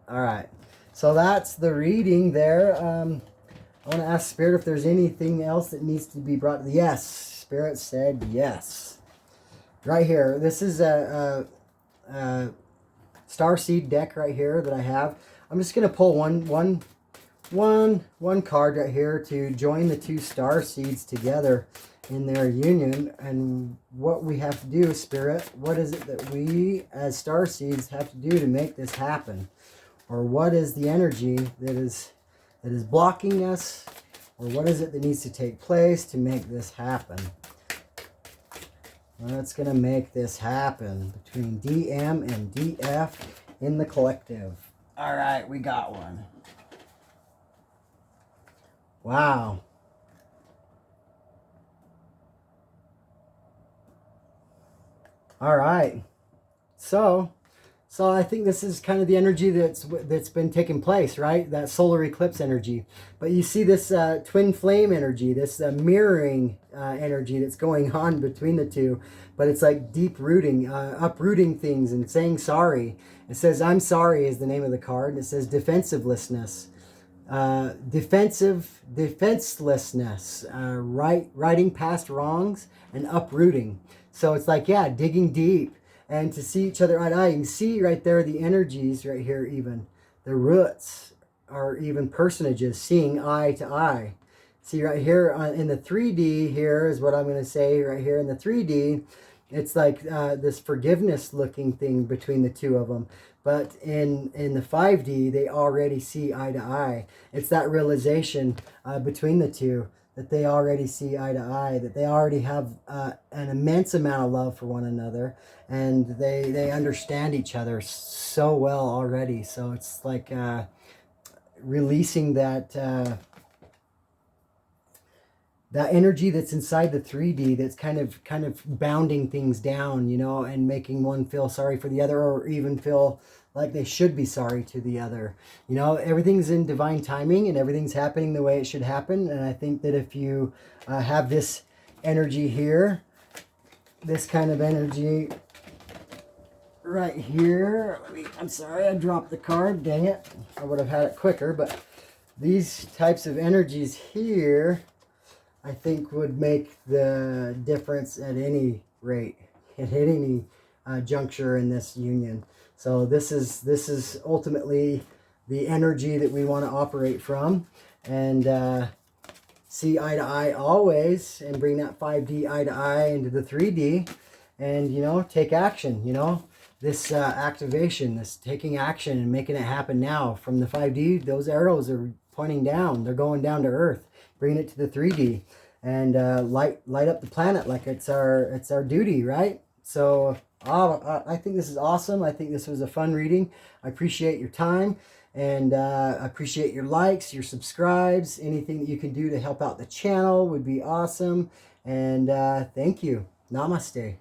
Speaker 1: All right, so that's the reading there. I want to ask Spirit if there's anything else that needs to be brought. Yes, Spirit said yes. Right here, this is a starseed deck right here that I have. I'm just going to pull one card right here to join the two star seeds together in their union. And what we have to do, Spirit, what is it that we as star seeds have to do to make this happen? Or what is the energy that is blocking us? Or what is it that needs to take place to make this happen? What's going to make this happen between DM and DF in the collective. All right, we got one. Wow. All right. So I think this is kind of the energy that's been taking place, right? That solar eclipse energy. But you see this twin flame energy, this mirroring energy that's going on between the two. But it's like deep rooting, uprooting things and saying sorry. It says, I'm sorry is the name of the card. And it says defensivelessness. Defenselessness, righting past wrongs and uprooting. So it's like, yeah, digging deep and to see each other eye to eye. You can see right there the energies right here, even the roots are even personages seeing eye to eye. See right here in the 3D here is what I'm going to say right here in the 3D. It's like this forgiveness looking thing between the two of them. But in the 5D, they already see eye to eye. It's that realization between the two that they already see eye to eye, that they already have an immense amount of love for one another, and they understand each other so well already. So it's like releasing that that energy that's inside the 3D that's kind of bounding things down, you know, and making one feel sorry for the other, or even feel like they should be sorry to the other. You know, everything's in divine timing and everything's happening the way it should happen. And I think that if you have this energy here, this kind of energy right here, I'm sorry, I dropped the card, dang it. I would have had it quicker, but these types of energies here, I think would make the difference at any rate, at any juncture in this union. So this is ultimately the energy that we want to operate from, and see eye to eye always, and bring that 5D eye to eye into the 3D, and, you know, take action. You know, this activation, this taking action and making it happen now. From the 5D, those arrows are pointing down. They're going down to earth, bringing it to the 3D, and light up the planet like it's our duty, right? So I think this is awesome. I think this was a fun reading. I appreciate your time, and I appreciate your likes, your subscribes. Anything that you can do to help out the channel would be awesome. And thank you. Namaste.